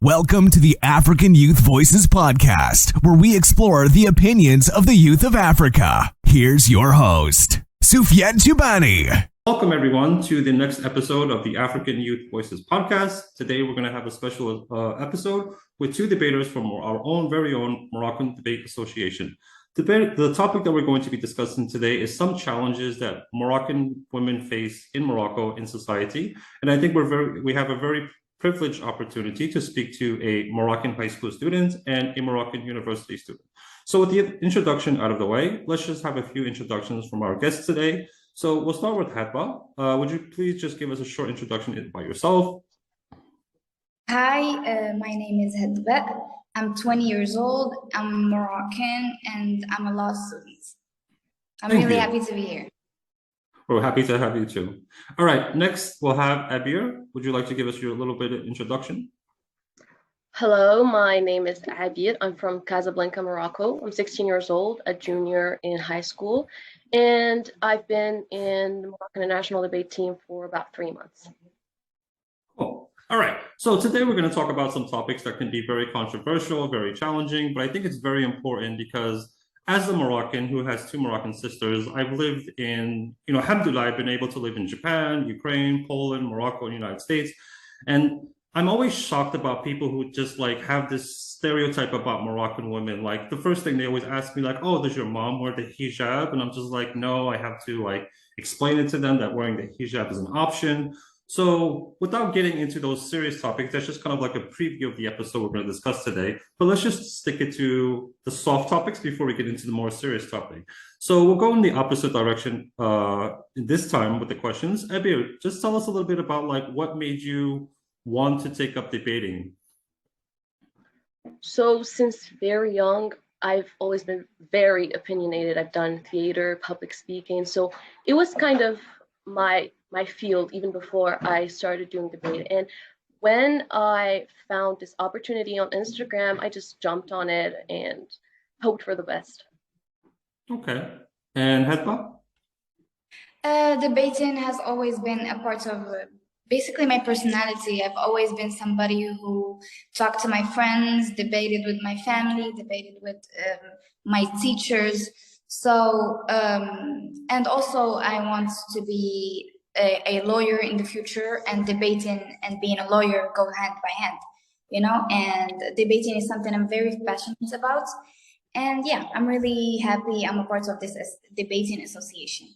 Welcome to the African Youth Voices podcast, where we explore the opinions of the youth of Africa. Here's your host, Soufiane Toubani. Welcome, everyone, to the next episode of the African Youth Voices podcast. Today, we're going to have a special episode with two debaters from our own very own Morocco Debate Association. The topic that we're going to be discussing today is some challenges that Moroccan women face in Morocco in society. And I think we have a very privileged opportunity to speak to a Moroccan high school student and a Moroccan university student. So with the introduction out of the way, let's just have a few introductions from our guests today. So we'll start with Hadba. Would you please just give us a short introduction by yourself? Hi, my name is Hadba. I'm 20 years old, I'm Moroccan, and I'm a law student. I'm really happy to be here. We're happy to have you too. All right, next we'll have Abir. Would you like to give us your little bit of introduction? Hello, my name is Abir. I'm from Casablanca, Morocco. I'm 16 years old, a junior in high school, and I've been in the Moroccan national debate team for about 3 months. Cool. All right, so today we're going to talk about some topics that can be very controversial, very challenging, but I think it's very important because as a Moroccan who has two Moroccan sisters, I've lived in, alhamdulillah, I've been able to live in Japan, Ukraine, Poland, Morocco, and the United States. And I'm always shocked about people who just have this stereotype about Moroccan women. Like the first thing they always ask me, oh, does your mom wear the hijab? And I'm just like, no, I have to explain it to them that wearing the hijab is an option. So without getting into those serious topics, that's just kind of like a preview of the episode we're going to discuss today. But let's just stick it to the soft topics before we get into the more serious topic. So we'll go in the opposite direction this time with the questions. Abir, just tell us a little bit about what made you want to take up debating. So since very young, I've always been very opinionated. I've done theater, public speaking. So it was kind of my field even before I started doing debate. And when I found this opportunity on Instagram, I just jumped on it and hoped for the best. Okay. And Hadba? Debating has always been a part of basically my personality. I've always been somebody who talked to my friends, debated with my family, debated with my teachers. So, and also I want to be a lawyer in the future, and debating and being a lawyer go hand by hand, and debating is something I'm very passionate about. And yeah, I'm really happy I'm a part of this debating association.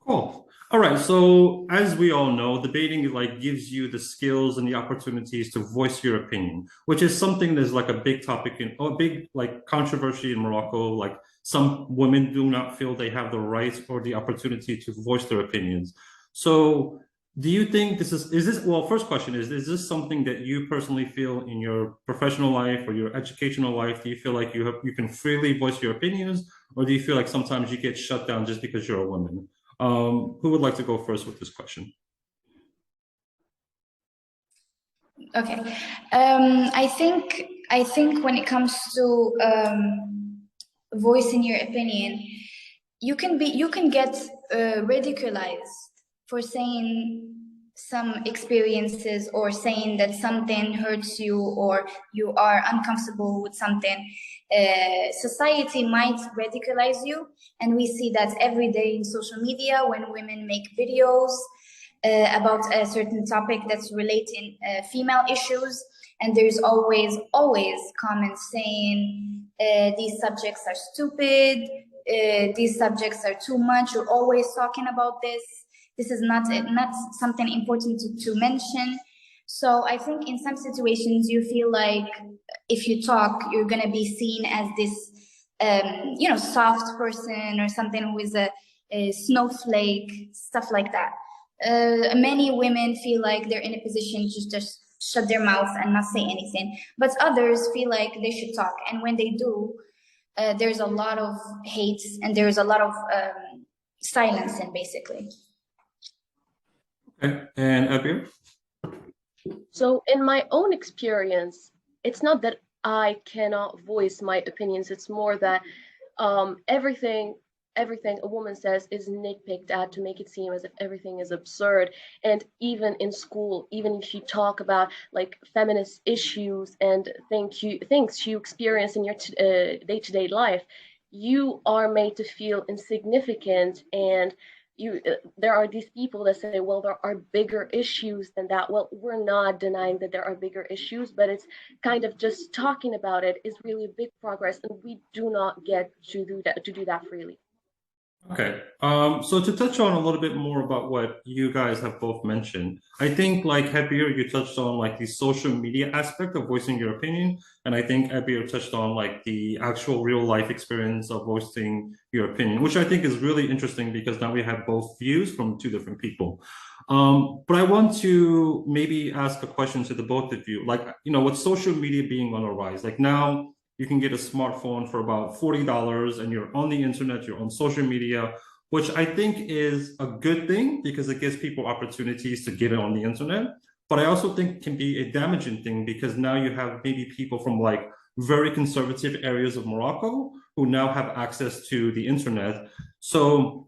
Cool. All right. So as we all know, debating gives you the skills and the opportunities to voice your opinion, which is something that's a big topic a big controversy in Morocco. Some women do not feel they have the right or the opportunity to voice their opinions. So do you think first question is this something that you personally feel in your professional life or your educational life? Do you feel like you can freely voice your opinions, or do you feel like sometimes you get shut down just because you're a woman? Who would like to go first with this question? Okay. I think when it comes to voicing your opinion, you can get ridiculized for saying some experiences, or saying that something hurts you or you are uncomfortable with something. Society might ridiculize you, and we see that every day in social media when women make videos about a certain topic that's relating female issues, and there's always comments saying these subjects are stupid, these subjects are too much, you're always talking about this. This is not something important to mention. So I think in some situations you feel like if you talk, you're going to be seen as this, soft person or something who is a snowflake, stuff like that. Many women feel like they're in a position to just shut their mouth and not say anything, but others feel like they should talk. And when they do, there's a lot of hate and there's a lot of silencing, basically. Okay. And Abir? So in my own experience, it's not that I cannot voice my opinions. It's more that everything everything a woman says is nitpicked at to make it seem as if everything is absurd. And even in school, even if you talk about like feminist issues and things you experience in your day-to-day life, you are made to feel insignificant. And there are these people that say, well, there are bigger issues than that. Well, we're not denying that there are bigger issues, but it's kind of just talking about it is really a big progress, and we do not get to do that freely. Okay. So to touch on a little bit more about what you guys have both mentioned, I think like Hebir, you touched on like the social media aspect of voicing your opinion. And I think Hebir touched on like the actual real life experience of voicing your opinion, which I think is really interesting because now we have both views from two different people. But I want to maybe ask a question to the both of you. Like, you know, with social media being on a rise, like now you can get a smartphone for about $40 and you're on the internet, you're on social media, which I think is a good thing because it gives people opportunities to get it on the internet. But I also think it can be a damaging thing because now you have maybe people from like very conservative areas of Morocco who now have access to the internet. So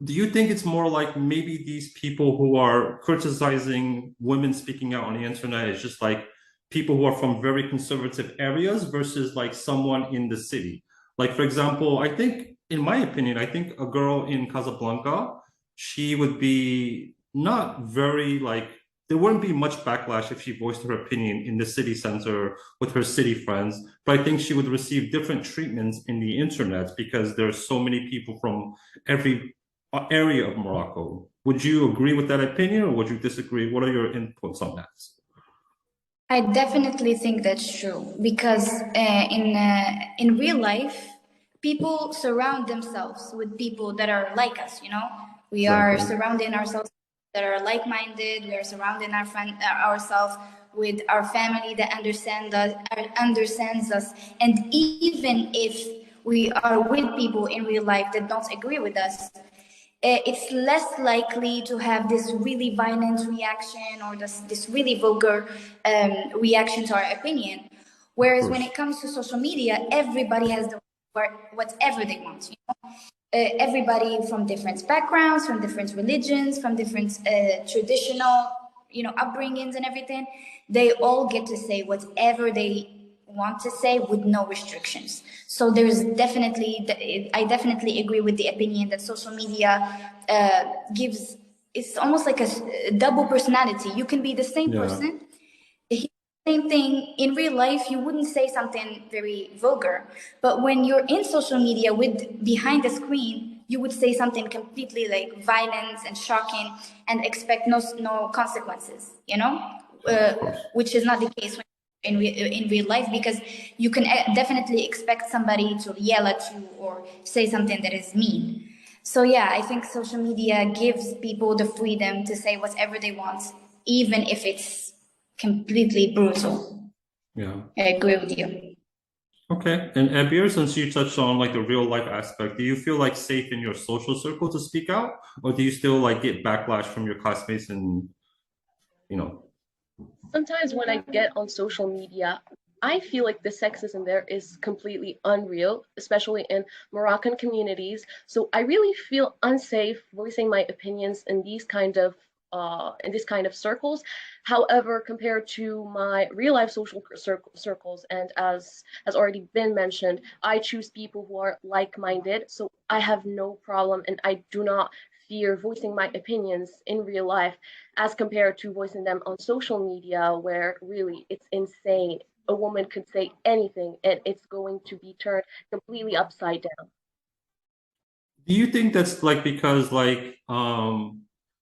do you think it's more like maybe these people who are criticizing women speaking out on the internet is just like people who are from very conservative areas versus like someone in the city? Like, for example, I think, in my opinion, I think a girl in Casablanca, she would be not very like, there wouldn't be much backlash if she voiced her opinion in the city center with her city friends. But I think she would receive different treatments in the internet because there's so many people from every area of Morocco. Would you agree with that opinion or would you disagree? What are your inputs on that? I definitely think that's true because in real life, people surround themselves with people that are like us. You know, we are Exactly. surrounding ourselves that are like-minded. We are surrounding ourselves with our family that understands us, and even if we are with people in real life that don't agree with us, it's less likely to have this really violent reaction or this really vulgar reaction to our opinion. Whereas when it comes to social media, everybody has the whatever they want. You know? Everybody from different backgrounds, from different religions, from different traditional, upbringings and everything. They all get to say whatever they want to say with no restrictions. So I definitely agree with the opinion that social media gives, it's almost like a double personality. You can be the same person, same thing in real life. You wouldn't say something very vulgar, but when you're in social media with behind the screen, you would say something completely like violent and shocking and expect no consequences, which is not the case in real life, because you can definitely expect somebody to yell at you or say something that is mean. So yeah, I think social media gives people the freedom to say whatever they want, even if it's completely brutal. Yeah. I agree with you. Okay. And Abir, since you touched on like the real life aspect, do you feel like safe in your social circle to speak out? Or do you still like get backlash from your classmates and, you know? Sometimes when I get on social media, I feel like the sexism there is completely unreal, especially in Moroccan communities. So I really feel unsafe voicing my opinions in these kind of circles. However, compared to my real life social circles, and as has already been mentioned, I choose people who are like-minded. So I have no problem, and I do not fear voicing my opinions in real life as compared to voicing them on social media, where really it's insane. A woman could say anything and it's going to be turned completely upside down. Do you think that's like because like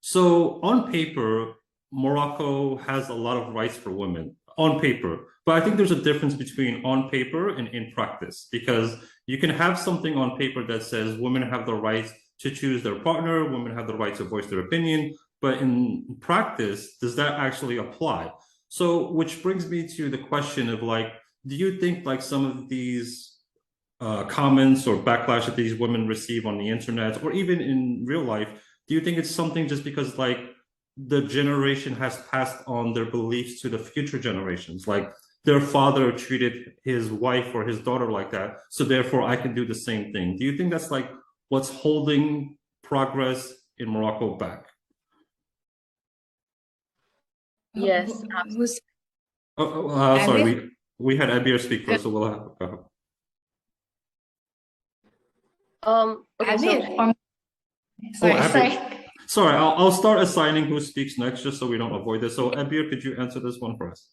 so on paper, Morocco has a lot of rights for women on paper, but I think there's a difference between on paper and in practice because you can have something on paper that says women have the right to choose their partner, women have the right to voice their opinion, but in practice, does that actually apply? So, which brings me to the question of like, do you think like some of these comments or backlash that these women receive on the internet or even in real life, do you think it's something just because like the generation has passed on their beliefs to the future generations? Like their father treated his wife or his daughter like that, so therefore I can do the same thing. Do you think that's like what's holding progress in Morocco back? Yes, Who's Sorry, we had Abir speak first, so we'll have go ahead. okay, so Sorry, I'll start assigning who speaks next, just so we don't avoid this. So Abir, could you answer this one for us?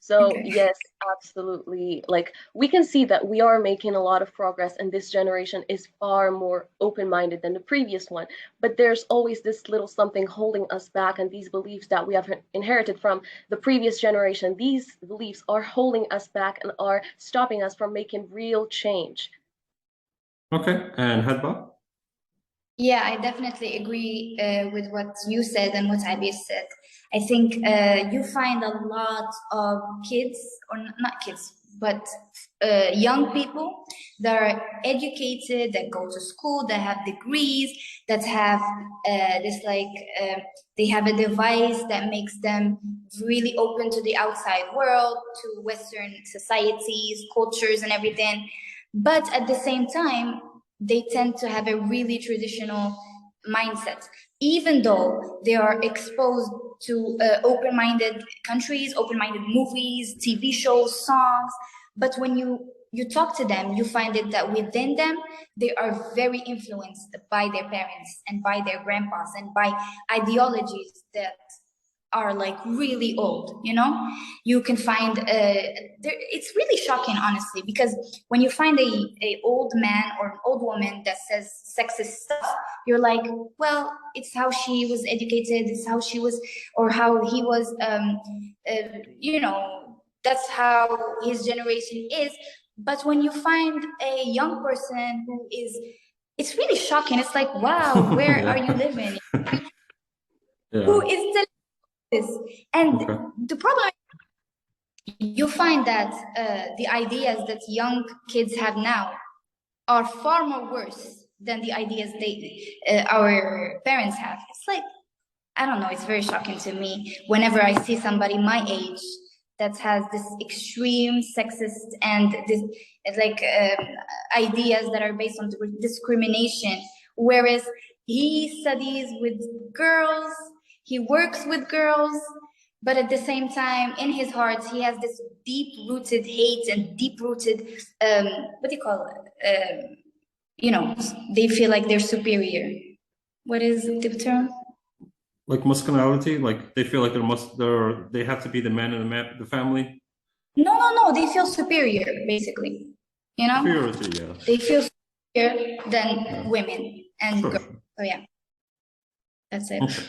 So Okay. yes, absolutely. Like we can see that we are making a lot of progress, and this generation is far more open-minded than the previous one. But there's always this little something holding us back, and these beliefs that we have inherited from the previous generation, these beliefs are holding us back and are stopping us from making real change. Okay, and Hadba? Yeah, I definitely agree with what you said and what Abir said. I think you find a lot of kids, or not kids, but young people that are educated, that go to school, that have degrees, that have they have a device that makes them really open to the outside world, to Western societies, cultures, and everything. But at the same time, they tend to have a really traditional mindset, even though they are exposed to open-minded countries, open-minded movies, TV shows, songs. But when you talk to them, you find it that within them, they are very influenced by their parents and by their grandpas and by ideologies that are like really old. You can find it's really shocking, honestly, because when you find a old man or an old woman that says sexist stuff, you're like, well, it's how she was educated, it's how she was, or how he was, that's how his generation is. But when you find a young person who is, it's really shocking. It's like, wow, where Yeah. are you living? Yeah. Who is still this? And Okay. the problem is, you find that the ideas that young kids have now are far more worse than the ideas our parents have. It's like, I don't know, it's very shocking to me whenever I see somebody my age that has this extreme sexist and this ideas that are based on discrimination, whereas he studies with girls, he works with girls, but at the same time, in his heart, he has this deep-rooted hate and deep-rooted, what do you call it? They feel like they're superior. What is the term? Like masculinity, like they feel like they have to be the man in the family. No, they feel superior, basically. Superiority, yeah. They feel superior than women and Sure. girls. So yeah, that's it. Okay.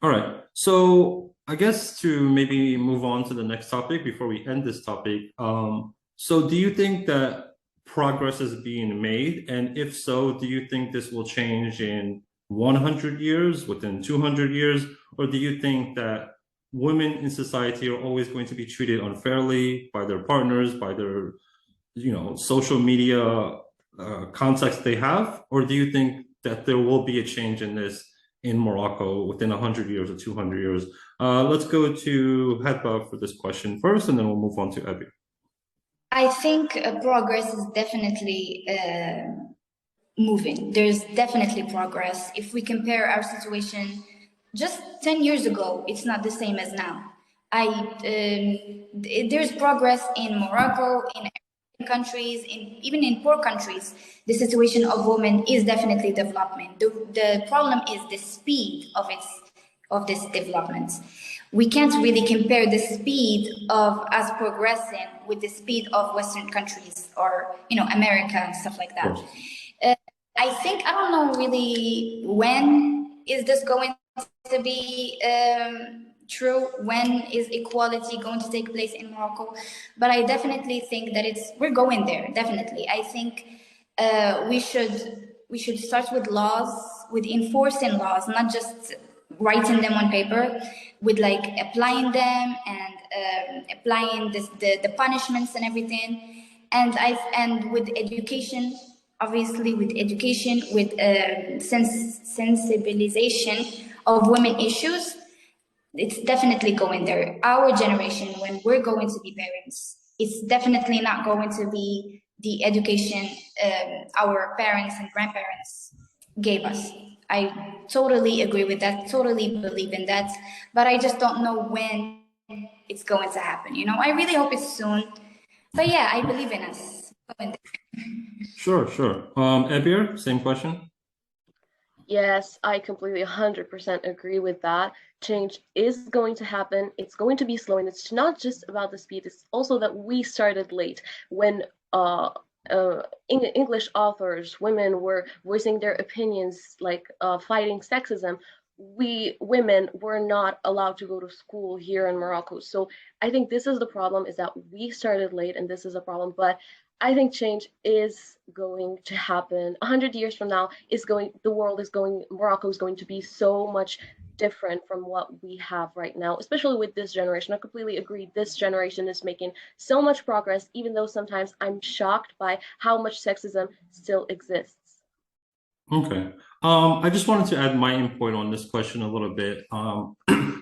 All right. So I guess to maybe move on to the next topic before we end this topic. So do you think that progress is being made? And if so, do you think this will change in 100 years, within 200 years? Or do you think that women in society are always going to be treated unfairly by their partners, by their, social media context they have? Or do you think that there will be a change in this in Morocco within 100 years or 200 years? Let's go to Hedba for this question first, and then we'll move on to Abby. I think progress is definitely moving. There's definitely progress. If we compare our situation just 10 years ago, it's not the same as now. There's progress in Morocco, in countries, even in poor countries. The situation of women is definitely development. The problem is the speed of this development. We can't really compare the speed of us progressing with the speed of Western countries or America and stuff like that. I think, I don't know really when is this going to be true, when is equality going to take place in Morocco, but I definitely think that we're going there. Definitely, I think we should start with laws, with enforcing laws, not just writing them on paper, with like applying them and applying the punishments and everything, and with education. Obviously, with education, with sensibilization of women issues, it's definitely going there. Our generation, when we're going to be parents, it's definitely not going to be the education our parents and grandparents gave us. I totally agree with that, totally believe in that, but I just don't know when it's going to happen. I really hope it's soon. But yeah, I believe in us. Sure. Ebir, same question. Yes, I completely 100% agree with that. Change is going to happen. It's going to be slow, and it's not just about the speed. It's also that we started late when English authors, women were voicing their opinions, like fighting sexism. We women were not allowed to go to school here in Morocco. So I think this is the problem, is that we started late, and this is a problem. But I think change is going to happen. 100 years from now, Morocco is going to be so much different from what we have right now, especially with this generation. I completely agree. This generation is making so much progress, even though sometimes I'm shocked by how much sexism still exists. Okay. I just wanted to add my input on this question a little bit.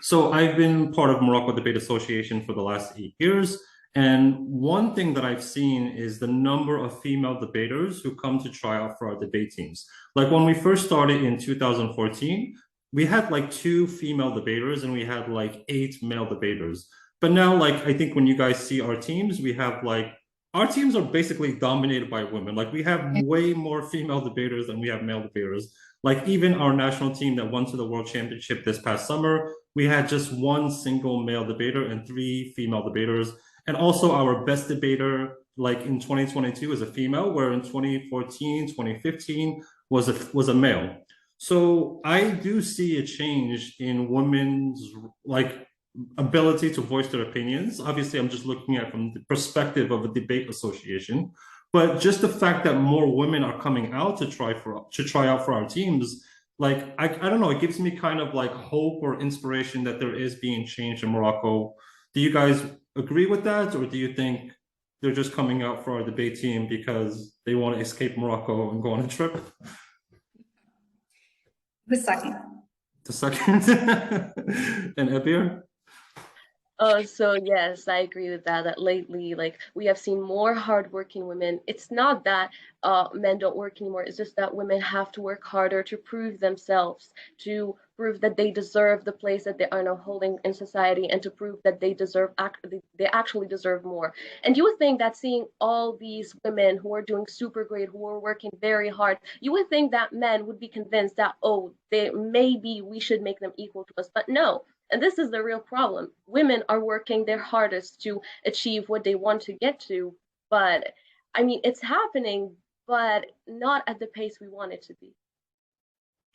So I've been part of Morocco Debate Association for the last 8 years. And one thing that I've seen is the number of female debaters who come to try out for our debate teams. Like when we first started in 2014, we had like 2 female debaters and we had like 8 male debaters. But now, like, I think when you guys see our teams, we have like, our teams are basically dominated by women. Like we have way more female debaters than we have male debaters. Like even our national team that went to the World Championship this past summer, we had just 1 single male debater and 3 female debaters. And also our best debater, like in 2022, is a female, where in 2014, 2015 was a male. So I do see a change in women's like ability to voice their opinions. Obviously, I'm just looking at it from the perspective of a debate association, but just the fact that more women are coming out to try out for our teams, like I don't know, it gives me kind of like hope or inspiration that there is being change in Morocco. Do you guys agree with that, or do you think they're just coming out for our debate team because they want to escape Morocco and go on a trip? The second. The second. And Ebir? So yes, I agree with that. That lately, like we have seen more hardworking women. It's not that men don't work anymore. It's just that women have to work harder to prove themselves, to prove that they deserve the place that they are now holding in society, and to prove that they actually deserve more. And you would think that seeing all these women who are doing super great, who are working very hard, you would think that men would be convinced that, oh, maybe we should make them equal to us. But no. And this is the real problem. Women are working their hardest to achieve what they want to get to. But I mean, it's happening, but not at the pace we want it to be.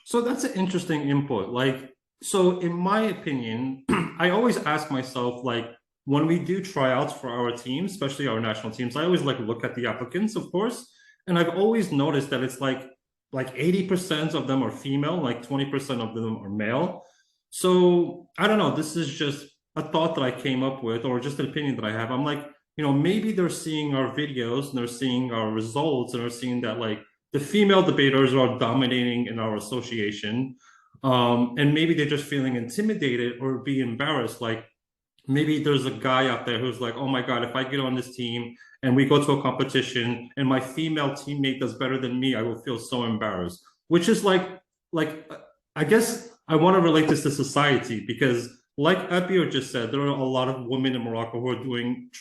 So that's an interesting input. Like, so in my opinion, I always ask myself, like, when we do tryouts for our teams, especially our national teams, I always like look at the applicants, of course. And I've always noticed that it's like 80% of them are female, like 20% of them are male. So I don't know, this is just a thought that I came up with, or just an opinion that I have. I'm like, maybe they're seeing our videos and they're seeing our results and they're seeing that like the female debaters are dominating in our association. And maybe they're just feeling intimidated or be embarrassed. Like maybe there's a guy out there who's like, oh my God, if I get on this team and we go to a competition and my female teammate does better than me, I will feel so embarrassed. Which is like, I guess I want to relate this to society, because like Abir just said, there are a lot of women in Morocco who are doing,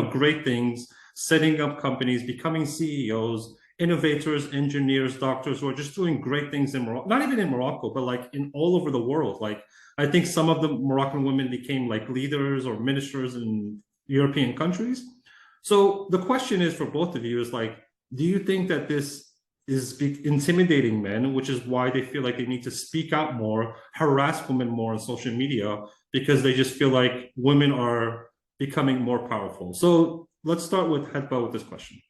great things, setting up companies, becoming CEOs, innovators, engineers, doctors, who are just doing great things in Morocco, not even in Morocco, but like in all over the world. Like I think some of the Moroccan women became like leaders or ministers in European countries. So the question is for both of you is like, do you think that this is intimidating men, which is why they feel like they need to speak out more, harass women more on social media, because they just feel like women are becoming more powerful? So let's start with Hedba with this question.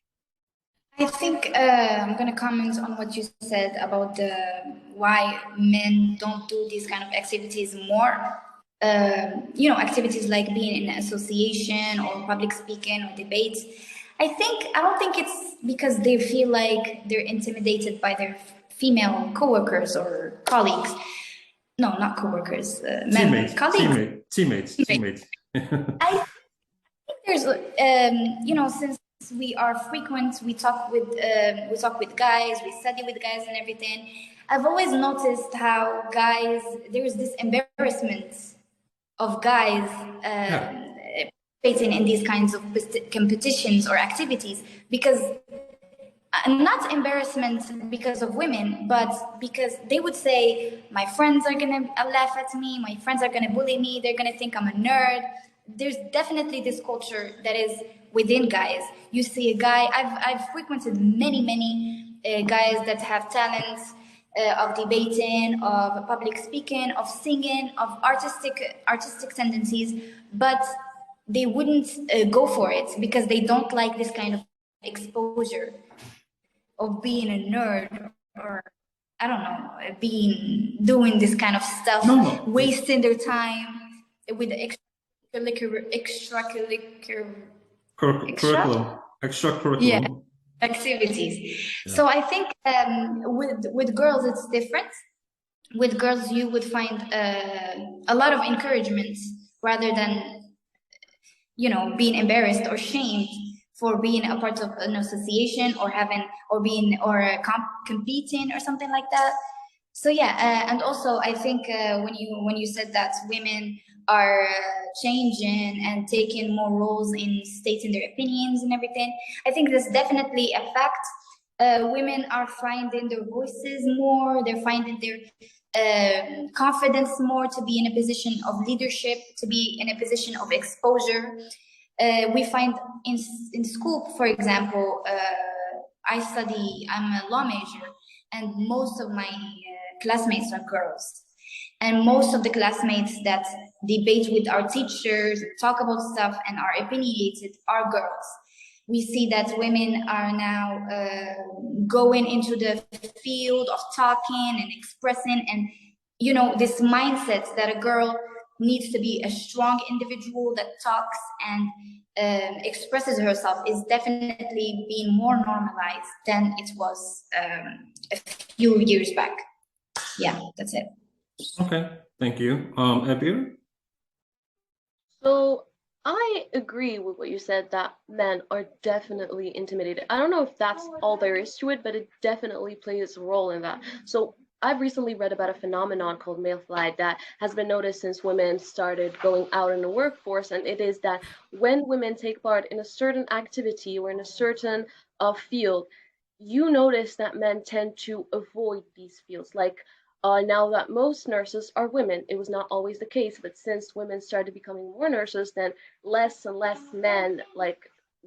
I think I'm going to comment on what you said about why men don't do these kind of activities more. Activities like being in an association or public speaking or debates. I don't think it's because they feel like they're intimidated by their female coworkers or colleagues. No, not coworkers. Teammates. Colleagues. Teammates. I think there's, since we are frequent. We talk with guys. We study with guys and everything. I've always noticed how guys, there's this embarrassment of guys participating in these kinds of competitions or activities, because not embarrassment because of women, but because they would say, my friends are gonna laugh at me, my friends are gonna bully me, they're gonna think I'm a nerd. There's definitely this culture that is within guys. You see a guy, I've frequented many guys that have talents of debating, of public speaking, of singing, of artistic tendencies, but they wouldn't go for it because they don't like this kind of exposure of being a nerd, or I don't know, doing this kind of stuff, wasting their time with extracurricular activities. Yeah. So I think with girls it's different. With girls you would find a lot of encouragement rather than, you know, being embarrassed or shamed for being a part of an association or competing or something like that. So yeah, and also I think when you said that women are changing and taking more roles in stating their opinions and everything, I think that's definitely a fact. Women are finding their voices more. They're finding their confidence more to be in a position of leadership, to be in a position of exposure. We find in school, for example, I'm a law major, and most of my classmates are girls. And most of the classmates that debate with our teachers, talk about stuff, and are opinionated are girls. We see that women are now going into the field of talking and expressing, and, you know, this mindset that a girl needs to be a strong individual that talks and expresses herself is definitely being more normalized than it was a few years back. Yeah, that's it. Okay, thank you. Abir? So I agree with what you said, that men are definitely intimidated. I don't know if that's all there is to it, but it definitely plays a role in that. So I've recently read about a phenomenon called male flight that has been noticed since women started going out in the workforce, and it is that when women take part in a certain activity or in a certain field, you notice that men tend to avoid these fields. Like now that most nurses are women, it was not always the case, but since women started becoming more nurses, then less and less men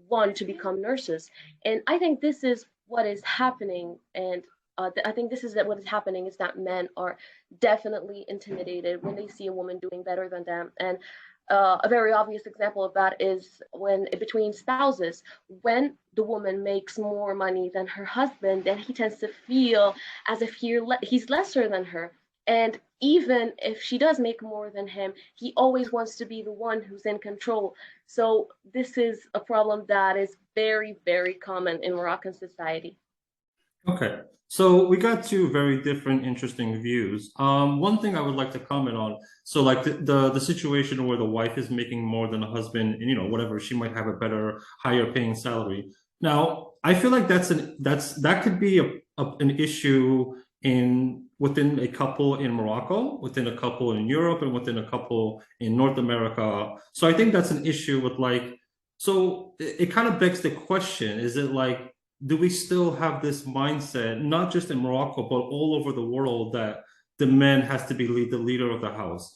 want to become nurses. And I think this is what is happening, and I think this is what is happening is that men are definitely intimidated when they see a woman doing better than them. And a very obvious example of that is when between spouses, when the woman makes more money than her husband, then he tends to feel as if he's lesser than her. And even if she does make more than him, he always wants to be the one who's in control. So this is a problem that is very, very common in Moroccan society. Okay, so we got two very different, interesting views. One thing I would like to comment on, so like the situation where the wife is making more than the husband, and, you know, whatever, she might have a better, higher paying salary. Now, I feel like that could be an issue within a couple in Morocco, within a couple in Europe, and within a couple in North America. So I think that's an issue with so it kind of begs the question, is it do we still have this mindset, not just in Morocco, but all over the world, that the man has to be the leader of the house?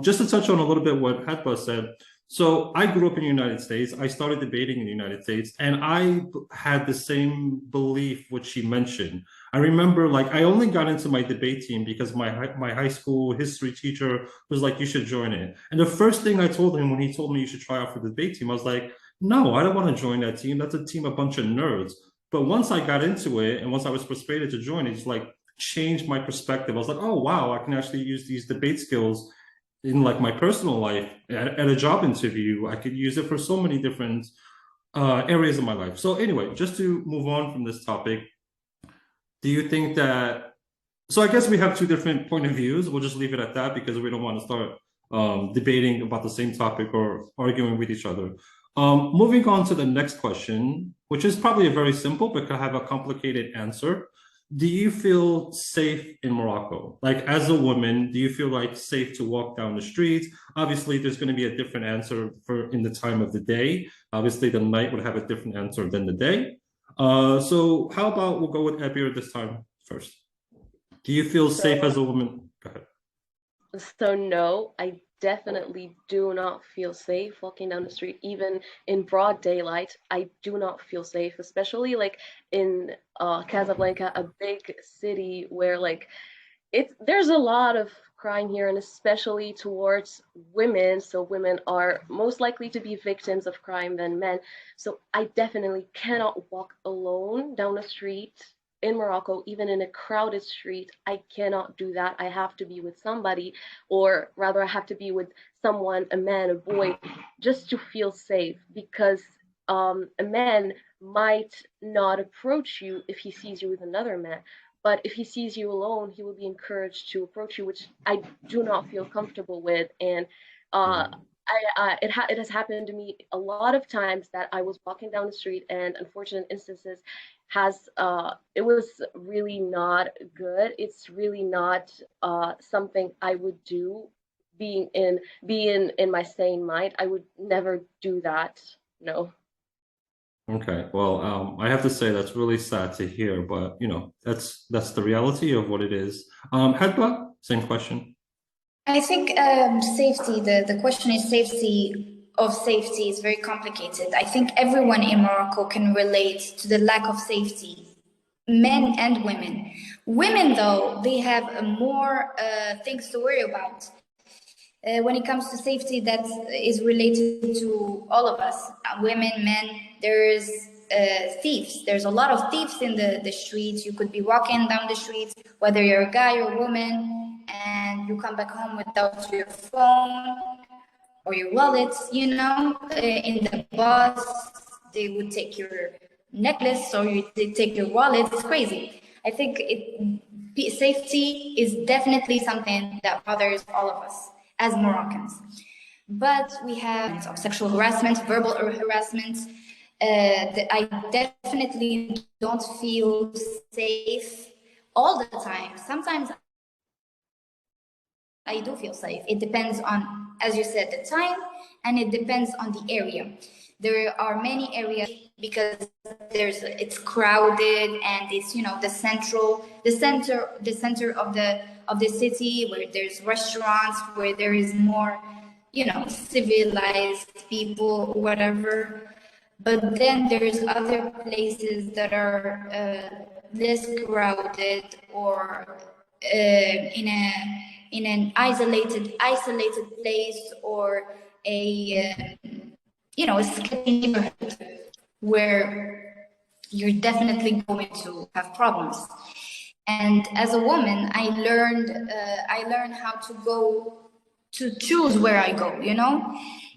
Just to touch on a little bit what Hetba said. So I grew up in the United States. I started debating in the United States, and I had the same belief which she mentioned. I remember I only got into my debate team because my high school history teacher was like, you should join it. And the first thing I told him when he told me you should try out for the debate team, I was like, no, I don't want to join that team. That's a team, a bunch of nerds. But once I got into it, and once I was persuaded to join, it just changed my perspective. I was like, oh, wow, I can actually use these debate skills in my personal life, at a job interview. I could use it for so many different areas of my life. So anyway, just to move on from this topic, do you think that, so I guess we have two different point of views. We'll just leave it at that because we don't want to start debating about the same topic or arguing with each other. Moving on to the next question, which is probably a very simple but could have a complicated answer. Do you feel safe in Morocco? Like as a woman, do you feel like safe to walk down the streets? Obviously, there's going to be a different answer for in the time of the day. Obviously, the night would have a different answer than the day. So how about we'll go with Ebir this time first. Do you feel safe as a woman? Go ahead. So no, I definitely do not feel safe walking down the street, even in broad daylight. I do not feel safe, especially like in Casablanca, a big city where like there's a lot of crime here, and especially towards women. So women are most likely to be victims of crime than men. So I definitely cannot walk alone down the street in Morocco, even in a crowded street. I cannot do that. I have to be with somebody, or rather, I have to be with someone, a man, a boy, just to feel safe, because a man might not approach you if he sees you with another man. But if he sees you alone, he will be encouraged to approach you, which I do not feel comfortable with. And uh, it has happened to me a lot of times that I was walking down the street, and unfortunate instances has it was really not good. It's really not something I would do. Being in my sane mind, I would never do that. No. Okay, well, I have to say that's really sad to hear, but you know, that's the reality of what it is. Hedba, same question. I think safety, the question is safety is very complicated. I think everyone in Morocco can relate to the lack of safety, men and women. Women, though, they have more things to worry about. When it comes to safety, that is related to all of us, women, men. There's thieves. There's a lot of thieves in the streets. You could be walking down the streets, whether you're a guy or a woman, and you come back home without your phone or your wallet. In the bus, they would take your necklace, or they take your wallet. It's crazy. I think safety is definitely something that bothers all of us as Moroccans. But we have sexual harassment, verbal harassment. I definitely don't feel safe all the time. Sometimes I do feel safe. It depends on, as you said, the time, and it depends on the area. There are many areas because it's crowded, and it's the center of the city, where there's restaurants, where there is more civilized people, whatever. But then there's other places that are less crowded, or in an isolated place, or a sketchy neighborhood, where you're definitely going to have problems. And as a woman, I learned how to choose where I go.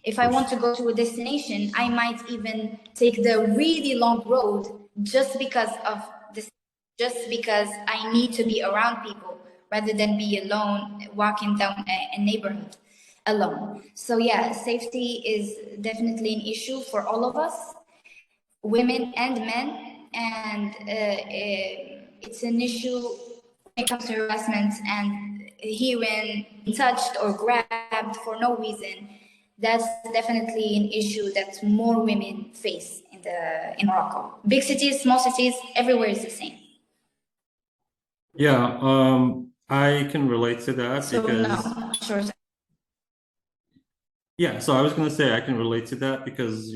If I want to go to a destination, I might even take the really long road just because I need to be around people, rather than be alone walking down a neighborhood alone. So yeah, safety is definitely an issue for all of us, women and men, and it's an issue when it comes to harassment and hearing touched or grabbed for no reason. That's definitely an issue that more women face in Morocco. Big cities, small cities, everywhere is the same. Yeah, I can relate to that because no, sure. yeah, so I was gonna say I can relate to that because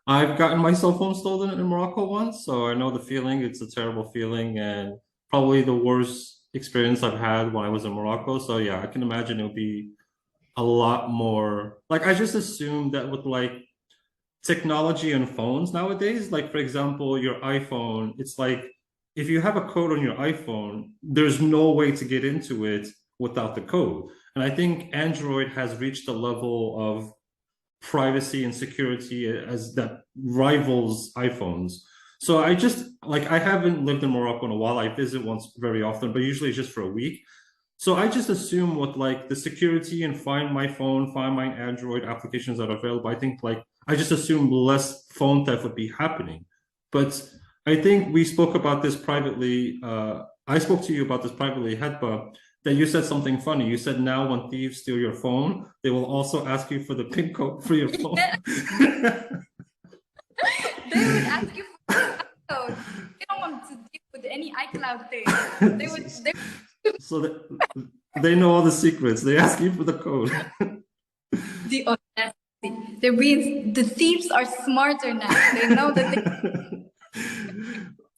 I've gotten my cell phone stolen in Morocco once, so I know the feeling. It's a terrible feeling, and probably the worst experience I've had when I was in Morocco. So yeah, I can imagine it would be a lot more. Like I just assumed that with like technology and phones nowadays, like for example, your iPhone, it's like if you have a code on your iPhone, there's no way to get into it without the code. And I think Android has reached a level of privacy and security as that rivals iPhones. So I haven't lived in Morocco in a while. I visit once very often, but usually it's just for a week. So I just assume with like the security and Find My Phone, Find My Android applications that are available, I think like I just assumed less phone theft would be happening. But I think we spoke about this privately. I spoke to you about this privately, Hedba, that you said something funny. You said now when thieves steal your phone, they will also ask you for the PIN code for your phone. They would ask you for iCloud. They don't want to deal with any iCloud thing. So they know all the secrets. They ask you for the code. The audacity. The thieves are smarter now. They know that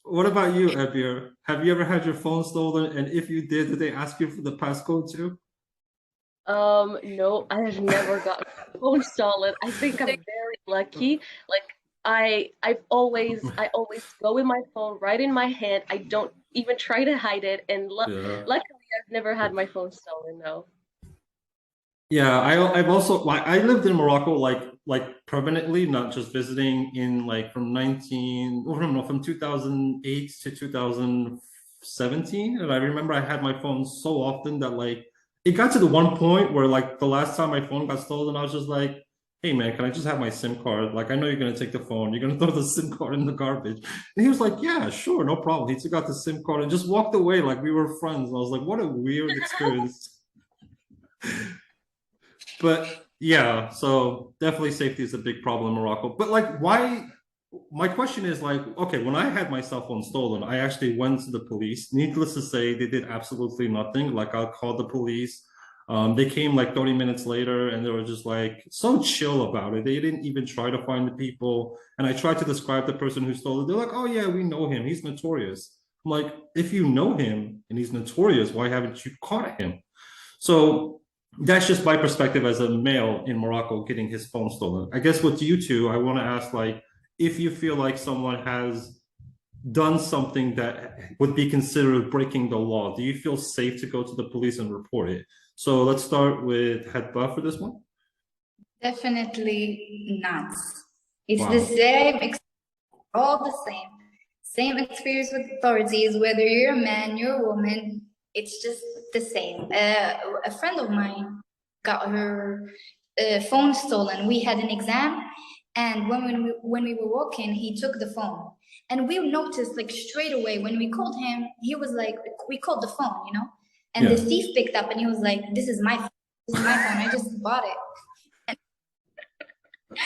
What about you, Ebir? Have you ever had your phone stolen? And if you did they ask you for the passcode too? No, I have never gotten my phone stolen. I think I'm very lucky. Like I always go with my phone right in my hand. I don't even try to hide it, and luckily I've never had my phone stolen. No. Yeah, I've also I lived in Morocco like permanently, not just visiting in like from 2008 to 2017. And I remember I had my phone so often that like it got to the one point where like the last time my phone got stolen, I was just like, hey man, can I just have my SIM card? Like I know you're gonna take the phone, you're gonna throw the SIM card in the garbage. And he was like, yeah, sure, no problem. He took out the SIM card and just walked away like we were friends. And I was like, what a weird experience. But yeah, so definitely safety is a big problem in Morocco. But like, why? My question is like, okay, when I had my cell phone stolen, I actually went to the police. Needless to say, they did absolutely nothing. Like, I called the police. They came like 30 minutes later and they were just like so chill about it. They didn't even try to find the people. And I tried to describe the person who stole it. They're like, oh yeah, we know him. He's notorious. I'm like, if you know him and he's notorious, why haven't you caught him? So that's just my perspective as a male in Morocco getting his phone stolen. I guess with you two, I want to ask like if you feel like someone has done something that would be considered breaking the law, do you feel safe to go to the police and report it? So let's start with Hedba for this one. definitely not. It's the same, all the same. Same experience with authorities, whether you're a man, you're a woman, it's just the same. A friend of mine got her phone stolen. We had an exam, and when we were walking, he took the phone, and we noticed like straight away when we called him, he was like, we called the phone, you know, and the thief picked up, and he was like, "This is my phone. This is my phone. I just bought it."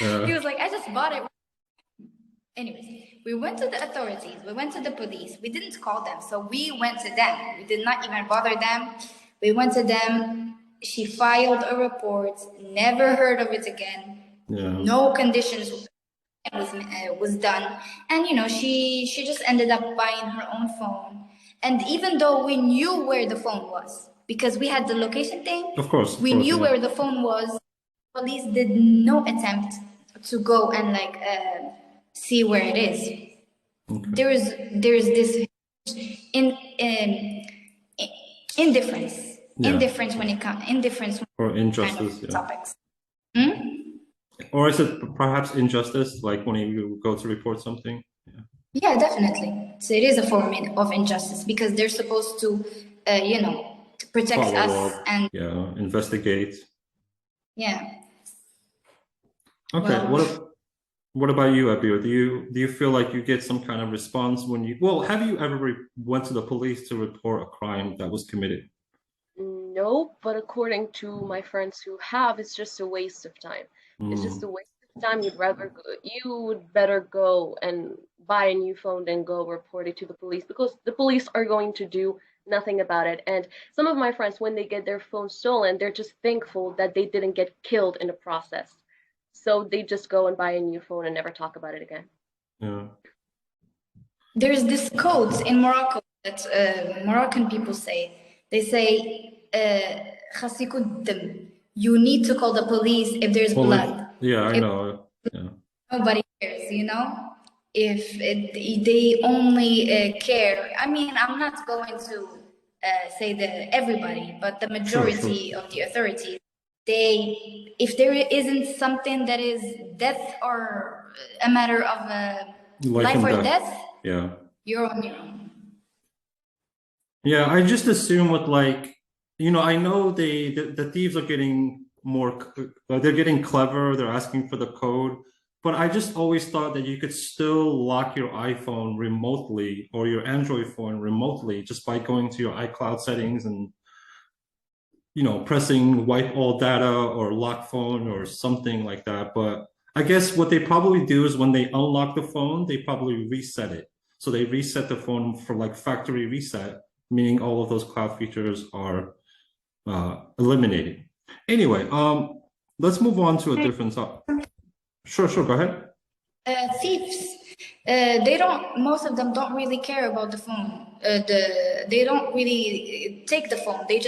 And he was like, "I just bought it." Anyways, we went to the authorities, we went to the police, we didn't call them, so we went to them. We did not even bother them. We went to them, she filed a report, never heard of it again. No conditions was done. And you know, she just ended up buying her own phone. And even though we knew where the phone was, because we had the location thing, we knew where the phone was, police did no attempt to go and like see where it is. There is this indifference when it comes or injustice kind of topics. Or is it perhaps injustice, like when you go to report something? Yeah, definitely. So it is a form of injustice because they're supposed to, you know, to protect us and investigate. Yeah. Okay. Well, what about you, Abir? Do you feel like you get some kind of response when you? Well, have you ever went to the police to report a crime that was committed? No, but according to my friends who have, it's just a waste of time. It's just a waste of time. You would better go and buy a new phone than go report it to the police because the police are going to do nothing about it. And some of my friends, when they get their phone stolen, they're just thankful that they didn't get killed in the process. So they just go and buy a new phone and never talk about it again. Yeah. There's this quote in Morocco that Moroccan people say. They say, you need to call the police if there's blood. Yeah, I know. Yeah. Nobody cares, you know? If they only care, I mean, I'm not going to say that everybody, but the majority of the authorities, if there isn't something that is death or a matter of life or death, you're on your own. Yeah, I just assume with like, you know, I know the thieves are getting more, they're getting clever. They're asking for the code. but I just always thought that you could still lock your iPhone remotely or your Android phone remotely just by going to your iCloud settings and pressing wipe all data or lock phone or something like that. But I guess what they probably do is when they unlock the phone, they probably reset it. So they reset the phone for like factory reset, meaning all of those cloud features are eliminated. Anyway, let's move on to a different topic. Sure, go ahead. Thieves, most of them don't really care about the phone. They don't really take the phone. They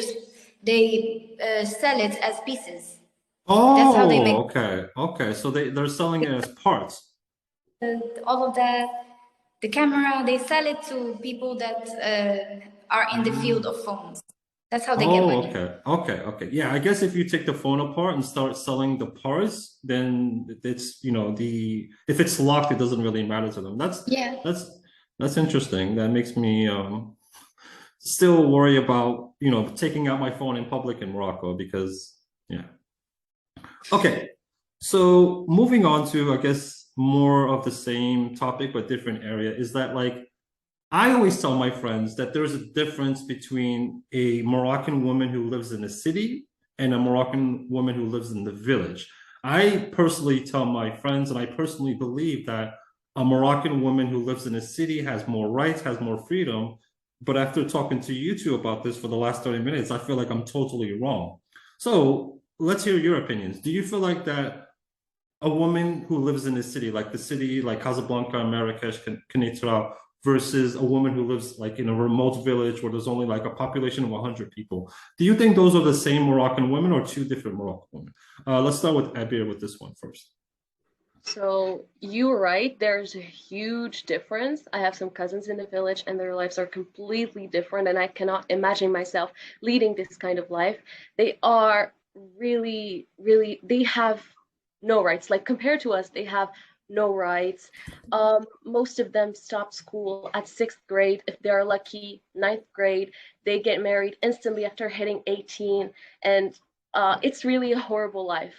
sell it as pieces. That's how they make Okay. So they're selling it as parts. all of that. The camera, they sell it to people that are in the field of phones. That's how they get money. Okay. Yeah, I guess if you take the phone apart and start selling the parts, then it's, if it's locked, it doesn't really matter to them. Yeah. That's interesting. That makes me still worry about, taking out my phone in public in Morocco because, yeah. Okay. So moving on to, I guess, more of the same topic, but different area is that like, I always tell my friends that there's a difference between a Moroccan woman who lives in a city and a Moroccan woman who lives in the village. I personally tell my friends, and I personally believe that a Moroccan woman who lives in a city has more rights, has more freedom. But after talking to you two about this for the last 30 minutes, I feel like I'm totally wrong. So let's hear your opinions. Do you feel like that a woman who lives in a city, like the city, like Casablanca, Marrakesh, Kenitra, versus a woman who lives like in a remote village where there's only like a population of 100 people. Do you think those are the same Moroccan women or two different Moroccan women? Let's start with Abir with this one first. So you're right, there's a huge difference. I have some cousins in the village and their lives are completely different, and I cannot imagine myself leading this kind of life. They are really, really, they have no rights. Like compared to us, they have no rights. Most of them stop school at 6th grade. If they're lucky, 9th grade, they get married instantly after hitting 18. And it's really a horrible life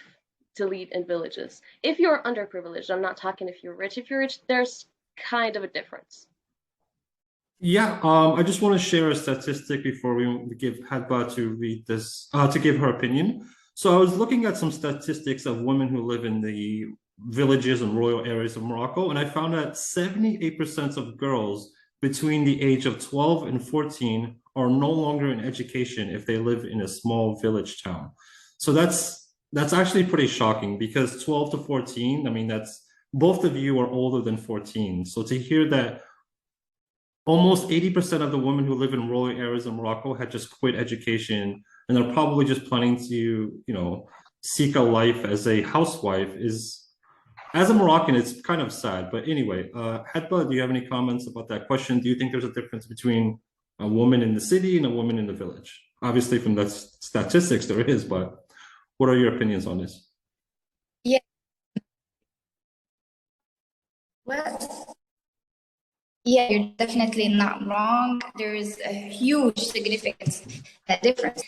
to lead in villages. If you're underprivileged, I'm not talking if you're rich. If you're rich, there's kind of a difference. Yeah, I just want to share a statistic before we give Hadba to read this, to give her opinion. So I was looking at some statistics of women who live in the villages and rural areas of Morocco, and I found that 78% of girls between the age of 12 and 14 are no longer in education if they live in a small village town. So that's actually pretty shocking because 12 to 14, I mean, that's both of you are older than 14. So to hear that almost 80% of the women who live in rural areas of Morocco had just quit education and they're probably just planning to, seek a life as a housewife is, as a Moroccan, it's kind of sad. But anyway, Hetba, do you have any comments about that question? Do you think there's a difference between a woman in the city and a woman in the village? Obviously, from the statistics, there is, but what are your opinions on this? Yeah. Well, yeah, you're definitely not wrong. There is a huge significance difference.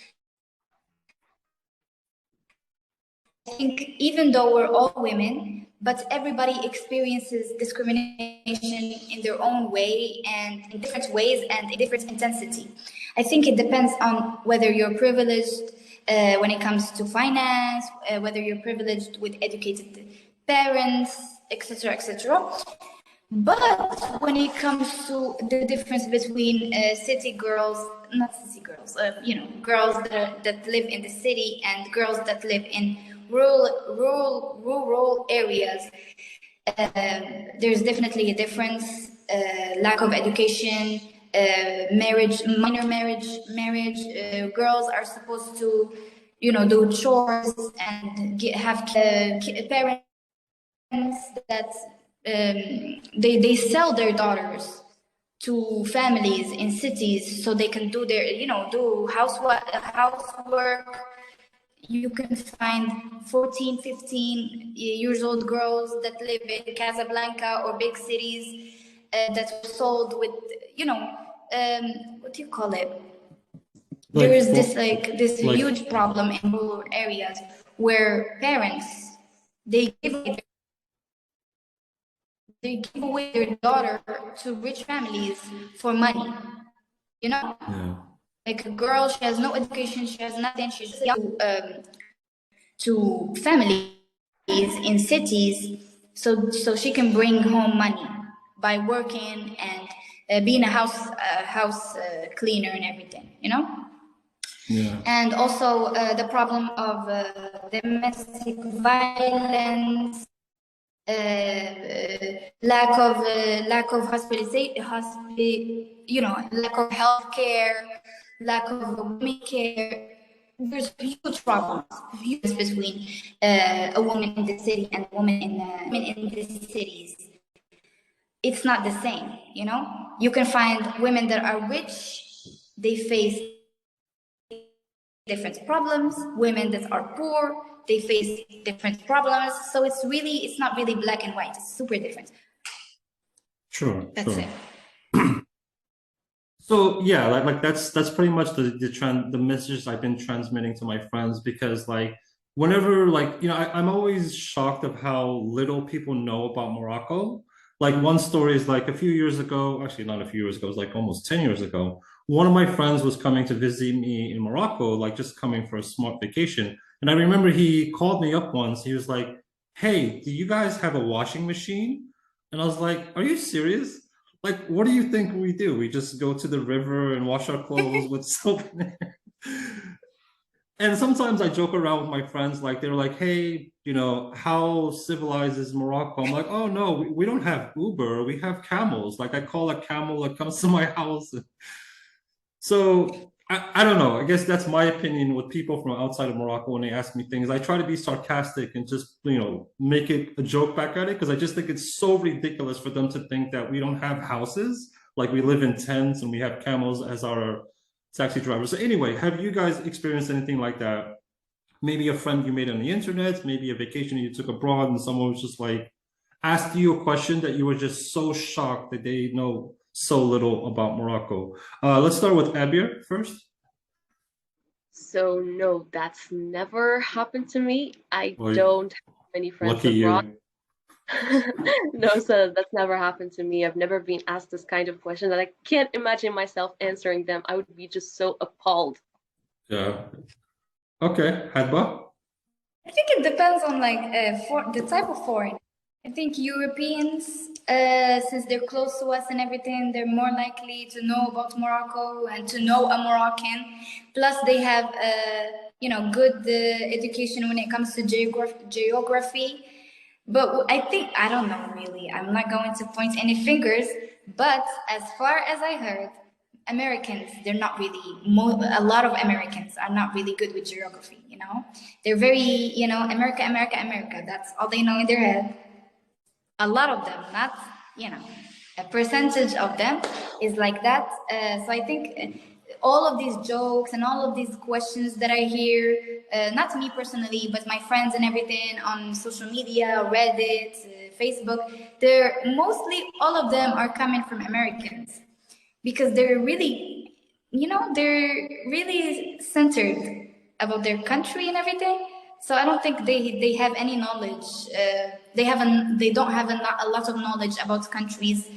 I think even though we're all women, but everybody experiences discrimination in their own way and in different ways and in different intensity. I think it depends on whether you're privileged when it comes to finance, whether you're privileged with educated parents, etc., etc. But when it comes to the difference between city girls, not city girls, girls that live in the city and girls that live in rural areas, there's definitely a difference. Lack of education, marriage, minor marriage. Girls are supposed to, do chores and have parents that they sell their daughters to families in cities so they can do their, do housework. You can find 14, 15 years old girls that live in Casablanca or big cities that were sold with, what do you call it? There is this huge problem in rural areas where parents, they give they give away their daughter to rich families for money. You know, like a girl, she has no education, she has nothing, she's just young to families in cities, so she can bring home money by working and being a house cleaner and everything, you know. Yeah. And also the problem of domestic violence, lack of you know, lack of health care, lack of women care. There's huge problems, huge between a woman in the city and a woman in the cities. It's not the same, you know. You can find women that are rich, they face different problems. Women that are poor, they face different problems. So it's not really black and white. It's super different. Sure. That's sure. it. So yeah, like that's pretty much the message I've been transmitting to my friends, because like whenever, like, you know, I'm always shocked of how little people know about Morocco. Like one story is like a few years ago, actually not a few years ago, it was like almost 10 years ago. One of my friends was coming to visit me in Morocco, like just coming for a smart vacation. And I remember he called me up once. He was like, "Hey, do you guys have a washing machine?" And I was like, "Are you serious? Like, what do you think we do? We just go to the river and wash our clothes with soap." And sometimes I joke around with my friends, like they're like, "Hey, you know, how civilized is Morocco?" I'm like, "Oh no, we don't have Uber, we have camels. Like I call a camel that comes to my house." So I don't know. I guess that's my opinion with people from outside of Morocco when they ask me things. I try to be sarcastic and just, you know, make it a joke back at it, because I just think it's so ridiculous for them to think that we don't have houses, like we live in tents and we have camels as our taxi drivers. So anyway, have you guys experienced anything like that? Maybe a friend you made on the internet, maybe a vacation you took abroad and someone was just like asked you a question that you were just so shocked that they know so little about Morocco. Let's start with Abir first. So no, that's never happened to me. I Well, don't have many friends lucky abroad. you. No, so that's never happened to me. I've never been asked this kind of question that I can't imagine myself answering them. I would be just so appalled. Yeah. Okay, Hadba. I think it depends on like for the type of foreign. I think Europeans, since they're close to us and everything, they're more likely to know about Morocco and to know a Moroccan. Plus, they have, you know, good education when it comes to geography. But I think, I don't know really. I'm not going to point any fingers. But as far as I heard, Americans, they're not really, a lot of Americans are not really good with geography, you know? They're very, you know, America, America, America. That's all they know in their head. A lot of them, not, you know, a percentage of them is like that. So I think all of these jokes and all of these questions that I hear, not me personally, but my friends and everything on social media, Reddit, Facebook, they're mostly, all of them are coming from Americans because they're really, you know, they're really centered about their country and everything. So I don't think they have any knowledge. They don't have a lot of knowledge about countries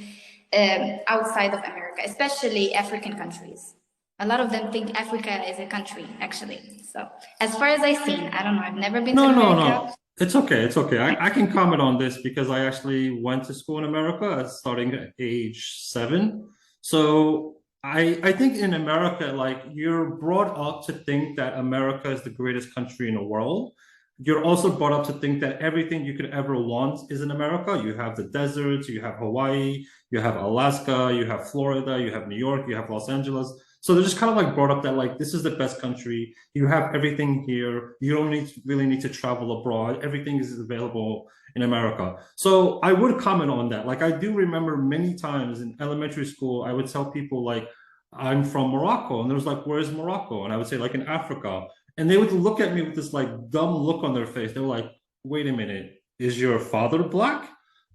outside of America, especially African countries. A lot of them think Africa is a country, actually. So as far as I've seen, I don't know. I've never been to No, no, America. no. It's okay. It's okay. I can comment on this because I actually went to school in America starting at age 7. So I think in America, like you're brought up to think that America is the greatest country in the world. You're also brought up to think that everything you could ever want is in America. You have the deserts, you have Hawaii, you have Alaska, you have Florida, you have New York, you have Los Angeles. So they're just kind of like brought up that like this is the best country. You have everything here. You don't really need to travel abroad. Everything is available in America. So I would comment on that. Like I do remember many times in elementary school, I would tell people like I'm from Morocco, and there's like, where's Morocco? And I would say like in Africa, and they would look at me with this like dumb look on their face. They were like, wait a minute, is your father black?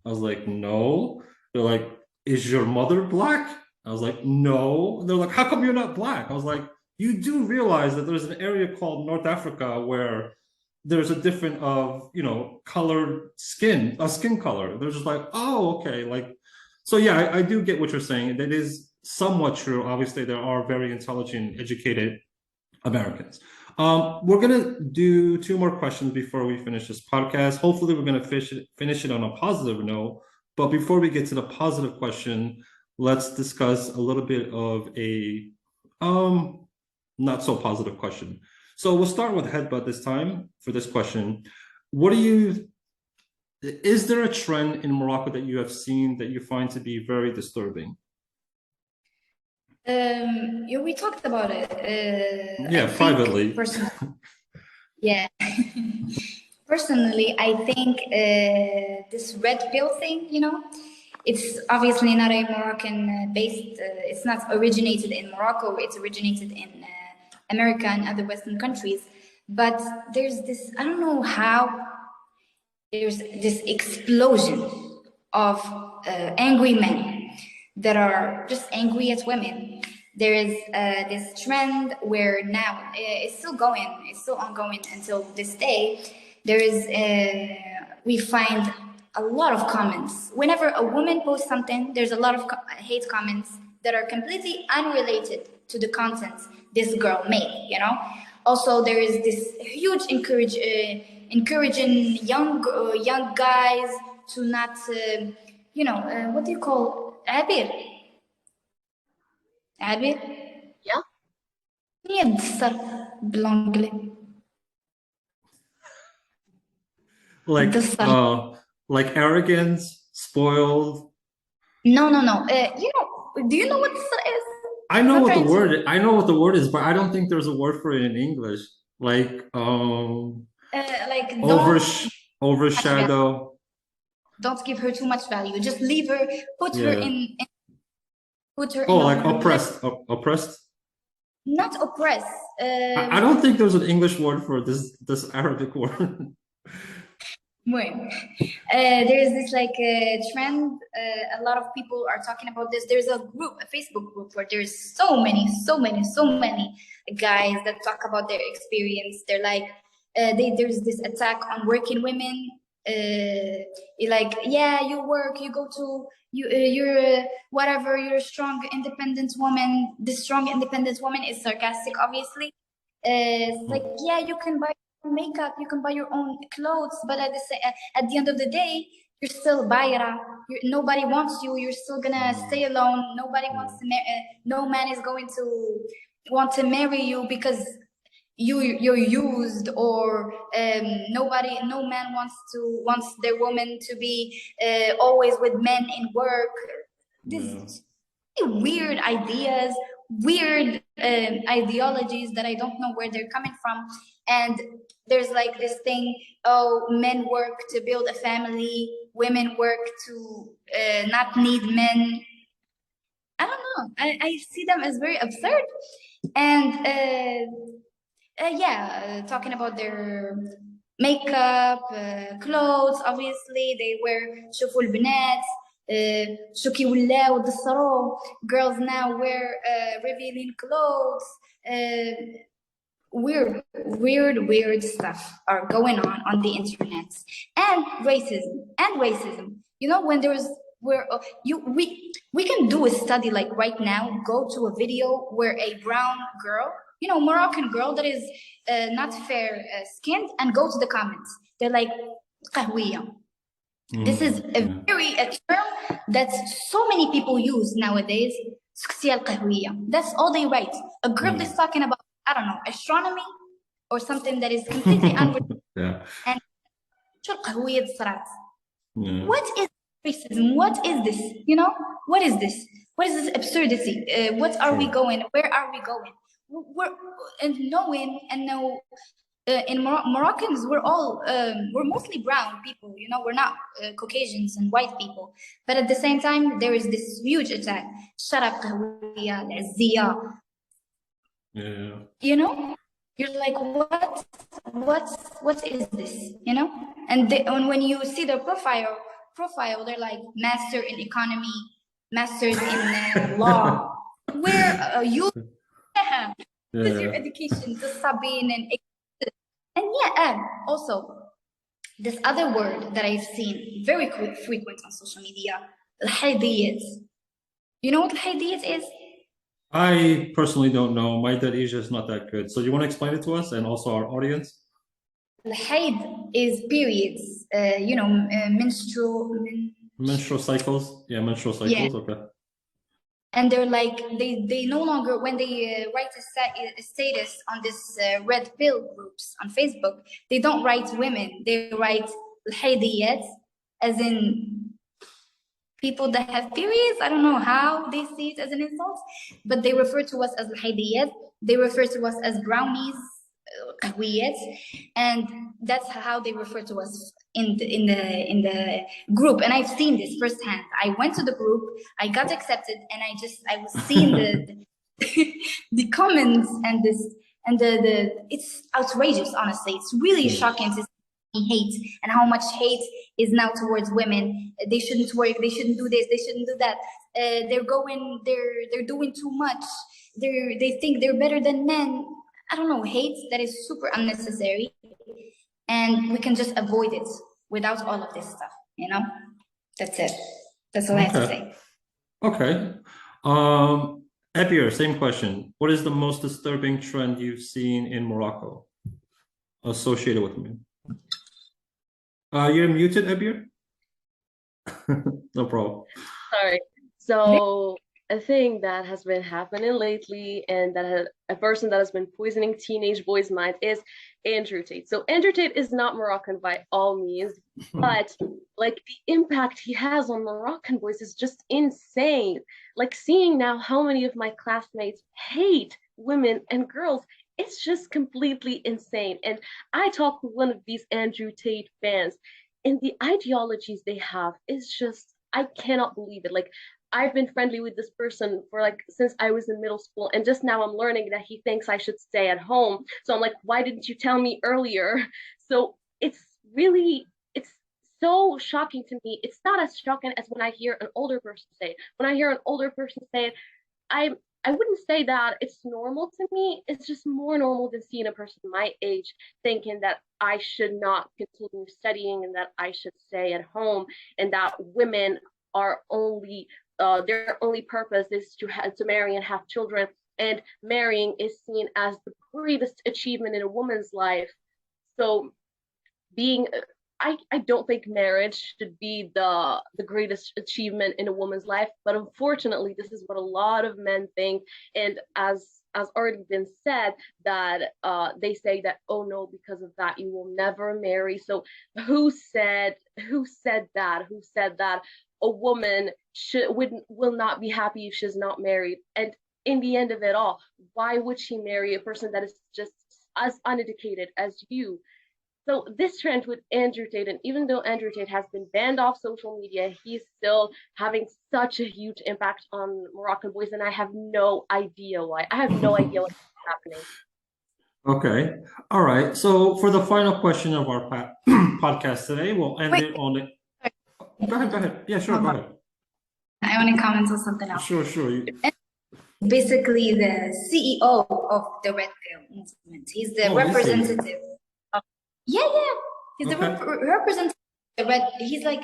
I was like, no. They're like, is your mother black? I was like, no. And they're like, how come you're not black? I was like, you do realize that there's an area called North Africa where there's a different of, colored skin, a skin color. They're just like, oh, okay. Like, so yeah, I do get what you're saying. That is somewhat true. Obviously, there are very intelligent, educated Americans. We're gonna do two more questions before we finish this podcast. Hopefully, we're gonna finish it on a positive note. But before we get to the positive question, let's discuss a little bit of a not so positive question. So we'll start with Headbutt this time for this question. Is there a trend in Morocco that you have seen that you find to be very disturbing? Yeah, we talked about it. Yeah, privately. Yeah. Personally, I think this red pill thing, it's obviously not a Moroccan based, it's not originated in Morocco, it's originated in America and other Western countries. But there's this, I don't know how, there's this explosion of angry men that are just angry at women. There is this trend where now it's still ongoing until this day. There is, we find a lot of comments. Whenever a woman posts something, there's a lot of hate comments that are completely unrelated to the content this girl made, Also, there is this huge encouraging young guys to not, what do you call Abir? Abir? Yeah. Like arrogance, spoiled. No. Do you know what this is? I know what the word is, but I don't think there's a word for it in English. Like overshadow. Don't give her too much value. Just leave her. Put her in. Like oppressed. Oppressed. Not oppressed. I don't think there's an English word for this Arabic word. There's this trend. A lot of people are talking about this. There's a Facebook group where there's so many guys that talk about their experience. They're like, there's this attack on working women. You work, you go to, you're whatever, you're a strong, independent woman. This strong, independent woman is sarcastic, obviously. You can buy makeup, you can buy your own clothes, but at the end of the day, you're still bayra. Nobody wants you. You're still gonna stay alone. Nobody wants to no man is going to want to marry you because you're used, or no man wants their woman to be always with men in work. These weird ideas, weird ideologies that I don't know where they're coming from. And there's like this thing, men work to build a family, women work to not need men. I don't know. I see them as very absurd. And talking about their makeup, clothes, obviously they wear شوفوا البنات شو كي ولاو دسرو. Girls now wear revealing clothes. Weird stuff are going on the internet. And racism. When there's we can do a study like right now, go to a video where a brown girl, Moroccan girl that is not fair skinned, and go to the comments. They're like, قهوية. This is a term that so many people use nowadays. That's all they write. A girl is talking about, I don't know, astronomy or something that is completely unrelated. And what is racism? What is this? What is this? What is this absurdity? What are we going? Where are we going? In Moroccans, we're mostly brown people. We're not Caucasians and white people. But at the same time, there is this huge attack. You're like, what is this? And when you see their profile, they're like master in economy, masters in law. Where you with your education to Sabine And yeah, and also this other word that I've seen very frequent on social media, الحيضيات. You know what الحيضيات is? I personally don't know. My dad Asia is not that good. So you want to explain it to us and also our audience? الحيض is periods, Menstrual cycles. Yeah, menstrual cycles. Yeah. Okay. And they're like, they no longer, when they write a status on this red pill groups on Facebook, they don't write women, they write الحيضيات, as in people that have periods. I don't know how they see it as an insult, but they refer to us as الحيضيات. They refer to us as brownies, قهويات, and that's how they refer to us in the group. And I've seen this firsthand. I went to the group, I got accepted, and I was seeing the comments and the it's outrageous. Honestly, it's really shocking to see hate and how much hate is now towards women. They shouldn't work. They shouldn't do this. They shouldn't do that. They're doing too much. They think they're better than men. I don't know, hate that is super unnecessary, and we can just avoid it without all of this stuff, you know? That's it. That's all I have to say. Okay. Ebir, same question. What is the most disturbing trend you've seen in Morocco associated with me? You're muted, Ebir? No problem. Sorry. So a thing that has been happening lately, and that a person that has been poisoning teenage boys' minds, is Andrew Tate. So Andrew Tate is not Moroccan by all means, but like the impact he has on Moroccan boys is just insane. Like seeing now how many of my classmates hate women and girls, it's just completely insane. And I talked with one of these Andrew Tate fans, and the ideologies they have is just, I cannot believe it. Like, I've been friendly with this person for like since I was in middle school, and just now I'm learning that he thinks I should stay at home. So I'm like, why didn't you tell me earlier? So it's so shocking to me. It's not as shocking as when I hear an older person say it. When I hear an older person say it, I wouldn't say that it's normal to me. It's just more normal than seeing a person my age thinking that I should not continue studying and that I should stay at home, and that women are only their only purpose is to marry and have children, and marrying is seen as the greatest achievement in a woman's life. So I don't think marriage should be the greatest achievement in a woman's life, but unfortunately this is what a lot of men think. And as already been said, that they say that, oh no, because of that you will never marry. So who said that a woman will not be happy if she's not married? And in the end of it all, why would she marry a person that is just as uneducated as you? So this trend with Andrew Tate, and even though Andrew Tate has been banned off social media, he's still having such a huge impact on Moroccan boys, and I have no idea why. I have no idea what's happening. Okay. All right. So for the final question of our podcast today, we'll end it on it. Go ahead. Yeah, sure. Go ahead. I want to comment on something else. Sure. Basically, the CEO of the Red Pill movement. He's the representative. Yeah. He's the representative of the Red. He's like,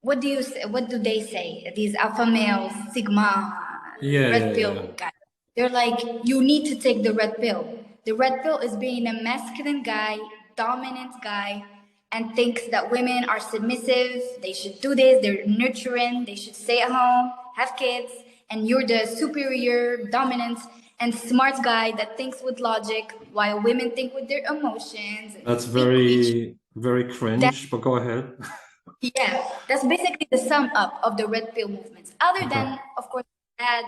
what do they say? These alpha males, Sigma, Red Pill guys. They're like, you need to take the Red Pill. The Red Pill is being a masculine guy, dominant guy, and thinks that women are submissive. They should do this. They're nurturing. They should stay at home, have kids, and you're the superior, dominant, and smart guy that thinks with logic, while women think with their emotions. That's very, very cringe, but go ahead. Yeah, that's basically the sum up of the Red Pill movement. Other than, of course, add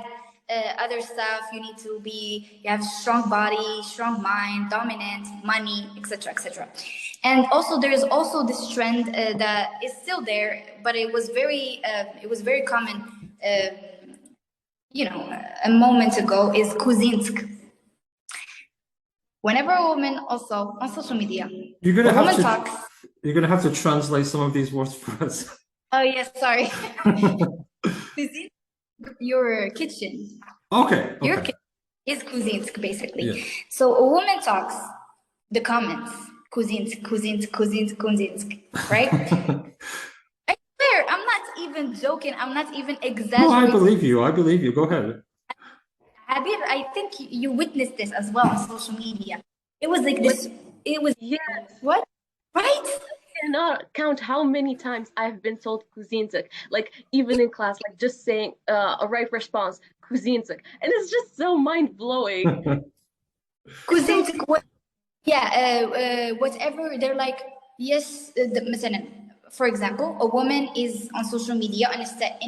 other stuff. You need to you have strong body, strong mind, dominant, money, etc. And also there is also this trend that is still there, but it was very common a moment ago, is kuzinsk. Whenever a woman, also on social media, you're gonna have to translate some of these words for us. Oh yes, sorry. Your kitchen. Okay. Your kitchen is kuzinsk, basically. Yeah. So a woman talks the comments. Kuzinsk, right? I swear, I'm not even joking. I'm not even exaggerating. No, I believe you. I believe you. Go ahead. Habib, I think you witnessed this as well on social media. It was like this. It was Yes. what? Right? I cannot count how many times I've been told kuzinsk, like even in class, like just saying a right response, kuzinsk, and it's just so mind blowing. Kuzinsk, what? Yeah, whatever. They're like, yes, مثلا, for example, a woman is on social media in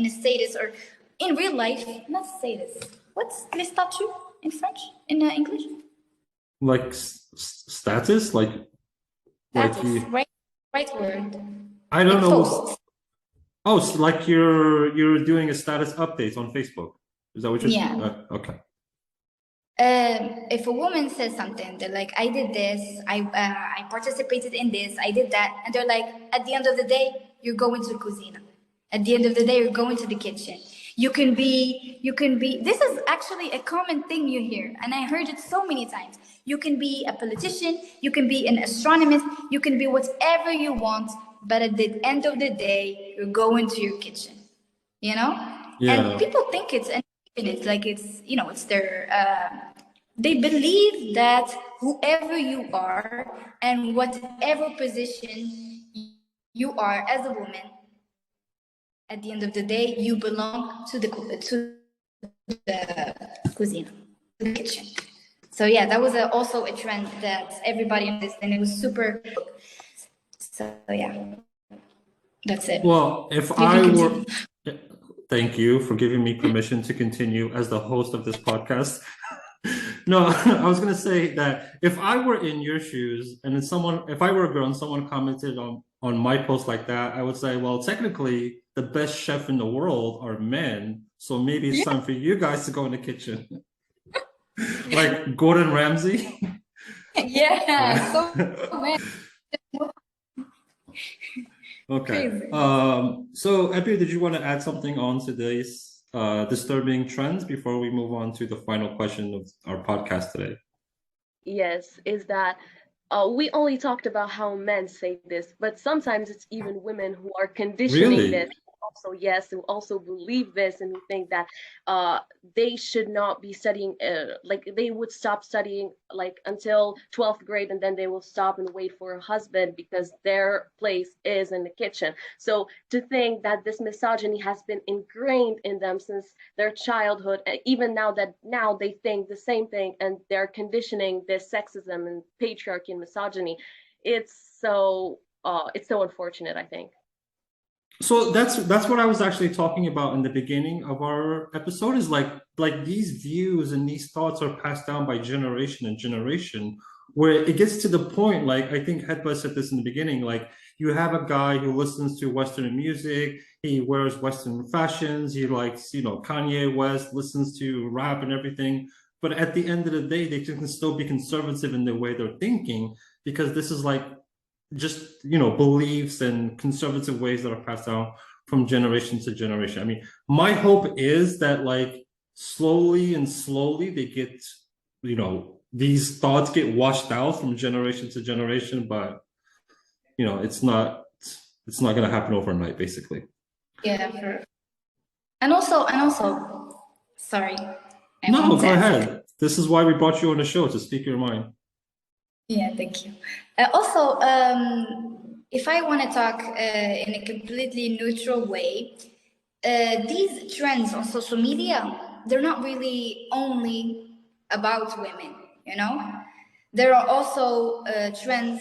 a status or in real life, not status. What's le statut in French? In English? Like status, like Status, you. right word. I don't Like know. posts. Oh, so like you're doing a status update on Facebook. Is that what you're? Yeah. Okay. If a woman says something, they're like, I did this, I participated in this, I did that, and they're like, at the end of the day, you're going to the cuisine. At the end of the day, you're going to the kitchen. You can be, this is actually a common thing you hear, and I heard it so many times. You can be a politician, you can be an astronomist, you can be whatever you want, but at the end of the day, you're going to your kitchen, you know? Yeah. And people think it's like it's, it's their, they believe that whoever you are and whatever position you are as a woman, at the end of the day, you belong to the cuisine, to the kitchen. So yeah, that was also a trend that everybody noticed, and it was super. So yeah, that's it. Well, if I were, thank you for giving me permission to continue as the host of this podcast. No, I was gonna say that if I were in your shoes and then if I were a girl and someone commented on my post like that, I would say, well, technically the best chef in the world are men, so maybe it's time for you guys to go in the kitchen. Like Gordon Ramsay. Yeah, so man. Okay. Crazy. So Epi, did you want to add something on today's disturbing trends before we move on to the final question of our podcast today? Yes, is that we only talked about how men say this, but sometimes it's even women who are conditioning this. Also, yes, who also believe this and who think that they should not be studying, like they would stop studying like until 12th grade, and then they will stop and wait for a husband because their place is in the kitchen. So to think that this misogyny has been ingrained in them since their childhood, even now they think the same thing and they're conditioning this sexism and patriarchy and misogyny, it's so unfortunate, I think. So that's what I was actually talking about in the beginning of our episode, is like these views and these thoughts are passed down by generation and generation, where it gets to the point, like I think Hedba said this in the beginning, like you have a guy who listens to Western music, he wears Western fashions, he likes, Kanye West, listens to rap and everything, but at the end of the day, they can still be conservative in the way they're thinking, because this is like just beliefs and conservative ways that are passed down from generation to generation. I mean, my hope is that like slowly they get, these thoughts get washed out from generation to generation, but it's not going to happen overnight, basically. Yeah, sure. And also, sorry. No, go ahead. This is why we brought you on the show, to speak your mind. Yeah, thank you. Also, if I want to talk in a completely neutral way, these trends on social media, they're not really only about women, There are also trends,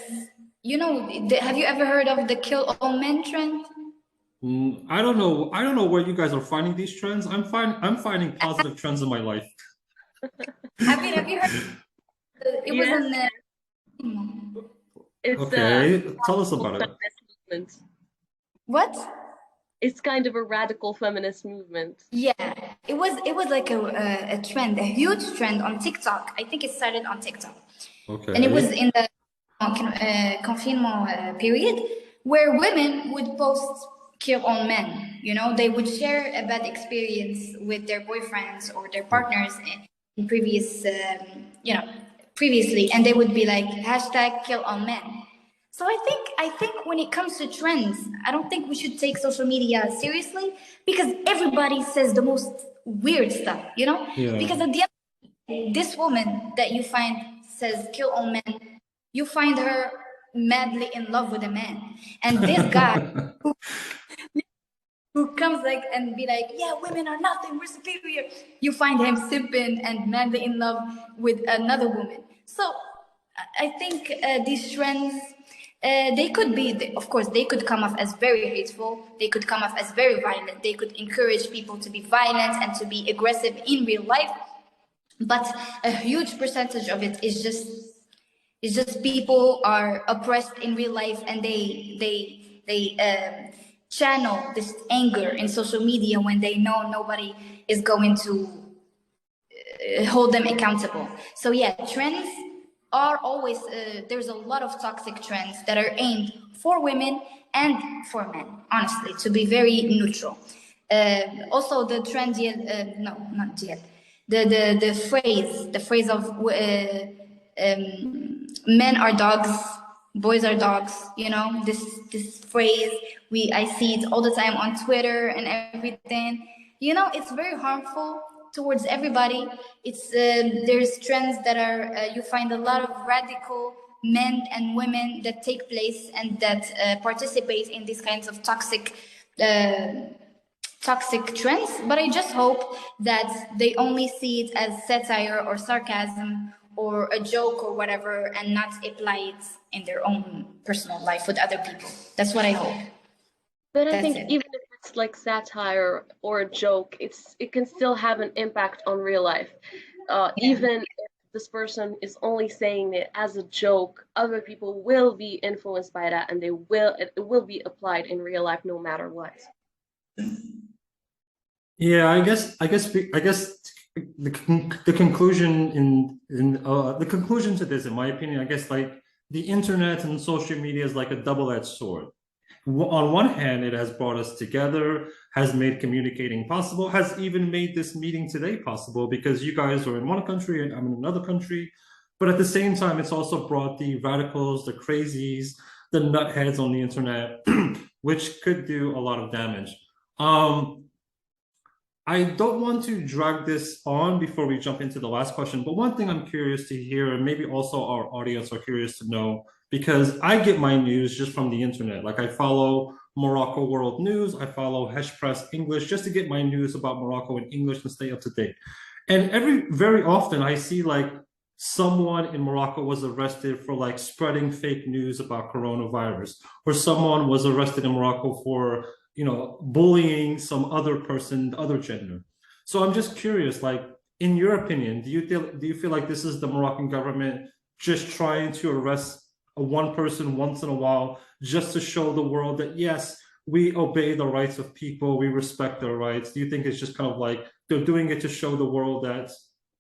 have you ever heard of the kill all men trend? I don't know where you guys are finding these trends. I'm finding positive trends in my life. Have you heard? It was in the. It's okay, tell us about it. Movement. What? It's kind of a radical feminist movement. Yeah, it was like a trend, a huge trend on TikTok. I think it started on TikTok. Okay. And it was in the confinement period, where women would post kill on men. They would share a bad experience with their boyfriends or their partners in previous, previously, and they would be like hashtag kill all men. So I think when it comes to trends, I don't think we should take social media seriously because everybody says the most weird stuff, you know? Yeah. Because at the end, this woman that you find says kill all men, you find her madly in love with a man. And this guy who comes like and be like, yeah, women are nothing, we're superior. You find him simping and madly in love with another woman. So I think these trends, they could be, of course, they could come off as very hateful. They could come off as very violent. They could encourage people to be violent and to be aggressive in real life. But a huge percentage of it is just people are oppressed in real life, and they channel this anger in social media when they know nobody is going to hold them accountable. So yeah, trends are always there's a lot of toxic trends that are aimed for women and for men, honestly, to be very neutral. Also the trend yet no, not yet, the phrase of men are dogs, boys are dogs, you know, this phrase, I see it all the time on Twitter and everything. You know, it's very harmful towards everybody. It's there's trends that are you find a lot of radical men and women that take place and that participate in these kinds of toxic trends, but I just hope that they only see it as satire or sarcasm or a joke or whatever, and not apply it in their own personal life with other people. That's what I hope. But I That's think it. even if it's like satire or a joke, it can still have an impact on real life. Even if this person is only saying it as a joke, other people will be influenced by that, and it will be applied in real life no matter what. Yeah, I guess the conclusion the conclusion to this, in my opinion, I guess like the internet and social media is like a double-edged sword. On one hand, it has brought us together, has made communicating possible, has even made this meeting today possible because you guys are in one country and I'm in another country. But at the same time, it's also brought the radicals, the crazies, the nutheads on the internet, which could do a lot of damage. I don't want to drag this on before we jump into the last question, but one thing I'm curious to hear, and maybe also our audience are curious to know, because I get my news just from the internet. Like I follow Morocco World News, I follow Hesh Press English just to get my news about Morocco in English and stay up to date. And very often I see like someone in Morocco was arrested for like spreading fake news about coronavirus, or someone was arrested in Morocco for bullying some other person, the other gender. So I'm just curious, like, in your opinion, do you feel like this is the Moroccan government just trying to arrest one person once in a while just to show the world that, yes, we obey the rights of people, we respect their rights? Do you think it's just kind of like they're doing it to show the world that,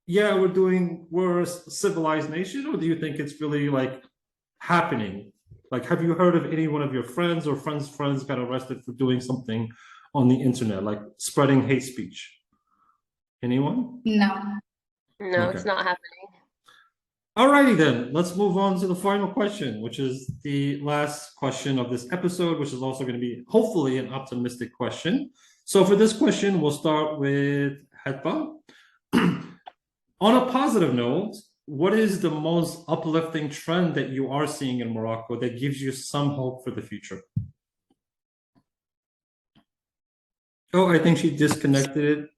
yeah, we're a civilized nation? Or do you think it's really like happening? Like, have you heard of any one of your friends or friends got arrested for doing something on the internet, like spreading hate speech? Anyone? No. No, it's not happening. Alrighty then, let's move on to the final question, which is the last question of this episode, which is also going to be hopefully an optimistic question. So for this question, we'll start with Hetba. On a positive note, what is the most uplifting trend that you are seeing in Morocco that gives you some hope for the future? Oh, I think she disconnected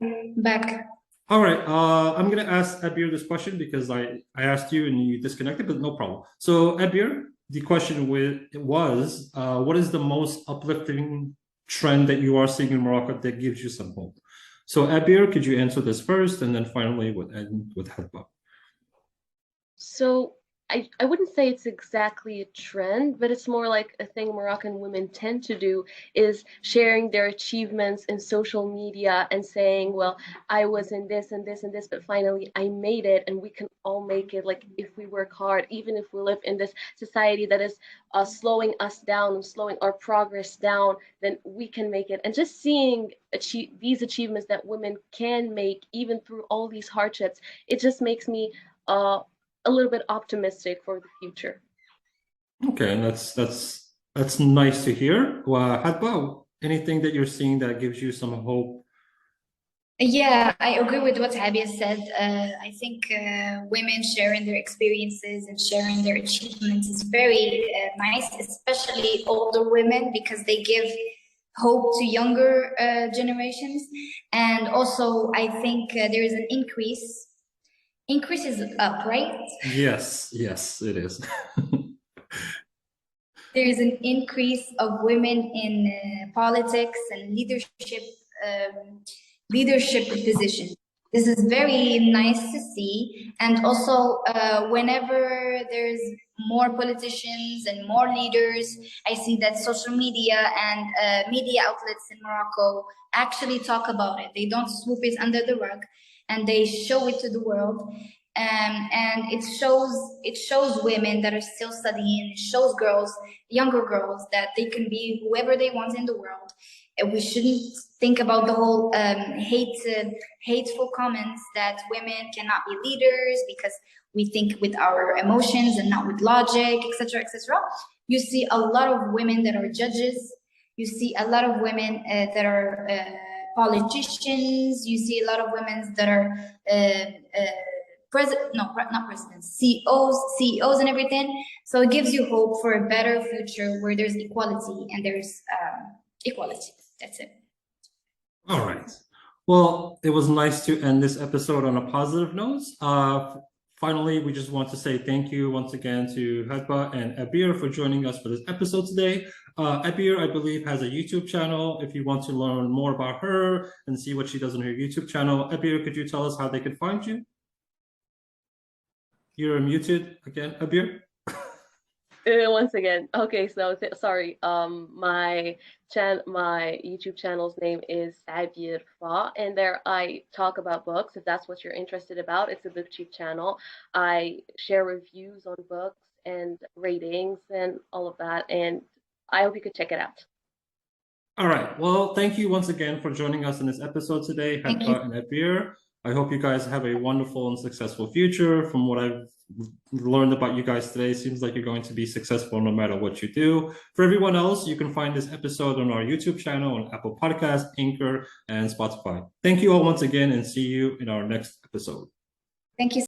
it. Back. All right, I'm gonna ask Abir this question because I asked you and you disconnected, but no problem. So Abir, the question was, what is the most uplifting trend that you are seeing in Morocco that gives you some hope? So Abir, could you answer this first, and then finally we'll end with Hetba. So I wouldn't say it's exactly a trend, but it's more like a thing Moroccan women tend to do, is sharing their achievements in social media and saying, well, I was in this and this and this, but finally I made it, and we can all make it. Like, if we work hard, even if we live in this society that is slowing us down and slowing our progress down, then we can make it. And just seeing these achievements that women can make even through all these hardships, it just makes me a little bit optimistic for the future. Okay, and that's nice to hear. Well, Hadba, anything that you're seeing that gives you some hope? Yeah, I agree with what Habia said. I think women sharing their experiences and sharing their achievements is very nice, especially older women, because they give hope to younger generations. And also, I think there is an increase. Increase is up, right? Yes, it is. There is an increase of women in politics and leadership positions. This is very nice to see. And also, whenever there's more politicians and more leaders, I see that social media and media outlets in Morocco actually talk about it. They don't swoop it under the rug, and they show it to the world. And it shows women that are still studying, it shows younger girls, that they can be whoever they want in the world. And we shouldn't think about the whole hateful comments that women cannot be leaders because we think with our emotions and not with logic, etc., etc. You see a lot of women that are judges. You see a lot of women that are politicians. You see a lot of women that are not presidents, CEOs and everything. So it gives you hope for a better future where there's equality and there's equality. That's it. All right. Well, it was nice to end this episode on a positive note. Finally, we just want to say thank you once again to Hadba and Abir for joining us for this episode today. Abir, I believe, has a YouTube channel. If you want to learn more about her and see what she does on her YouTube channel, Abir, could you tell us how they could find you? You're muted again, Abir. Once again, okay. So sorry. My YouTube channel's name is Abir Fa, and there I talk about books. If that's what you're interested about, it's a BookTube channel. I share reviews on books and ratings and all of that, and I hope you could check it out. All right. Well, thank you once again for joining us in this episode today, Hadba and Abir. I hope you guys have a wonderful and successful future. From what I've learned about you guys today, it seems like you're going to be successful no matter what you do. For everyone else, you can find this episode on our YouTube channel, on Apple Podcasts, Anchor, and Spotify. Thank you all once again, and see you in our next episode. Thank you.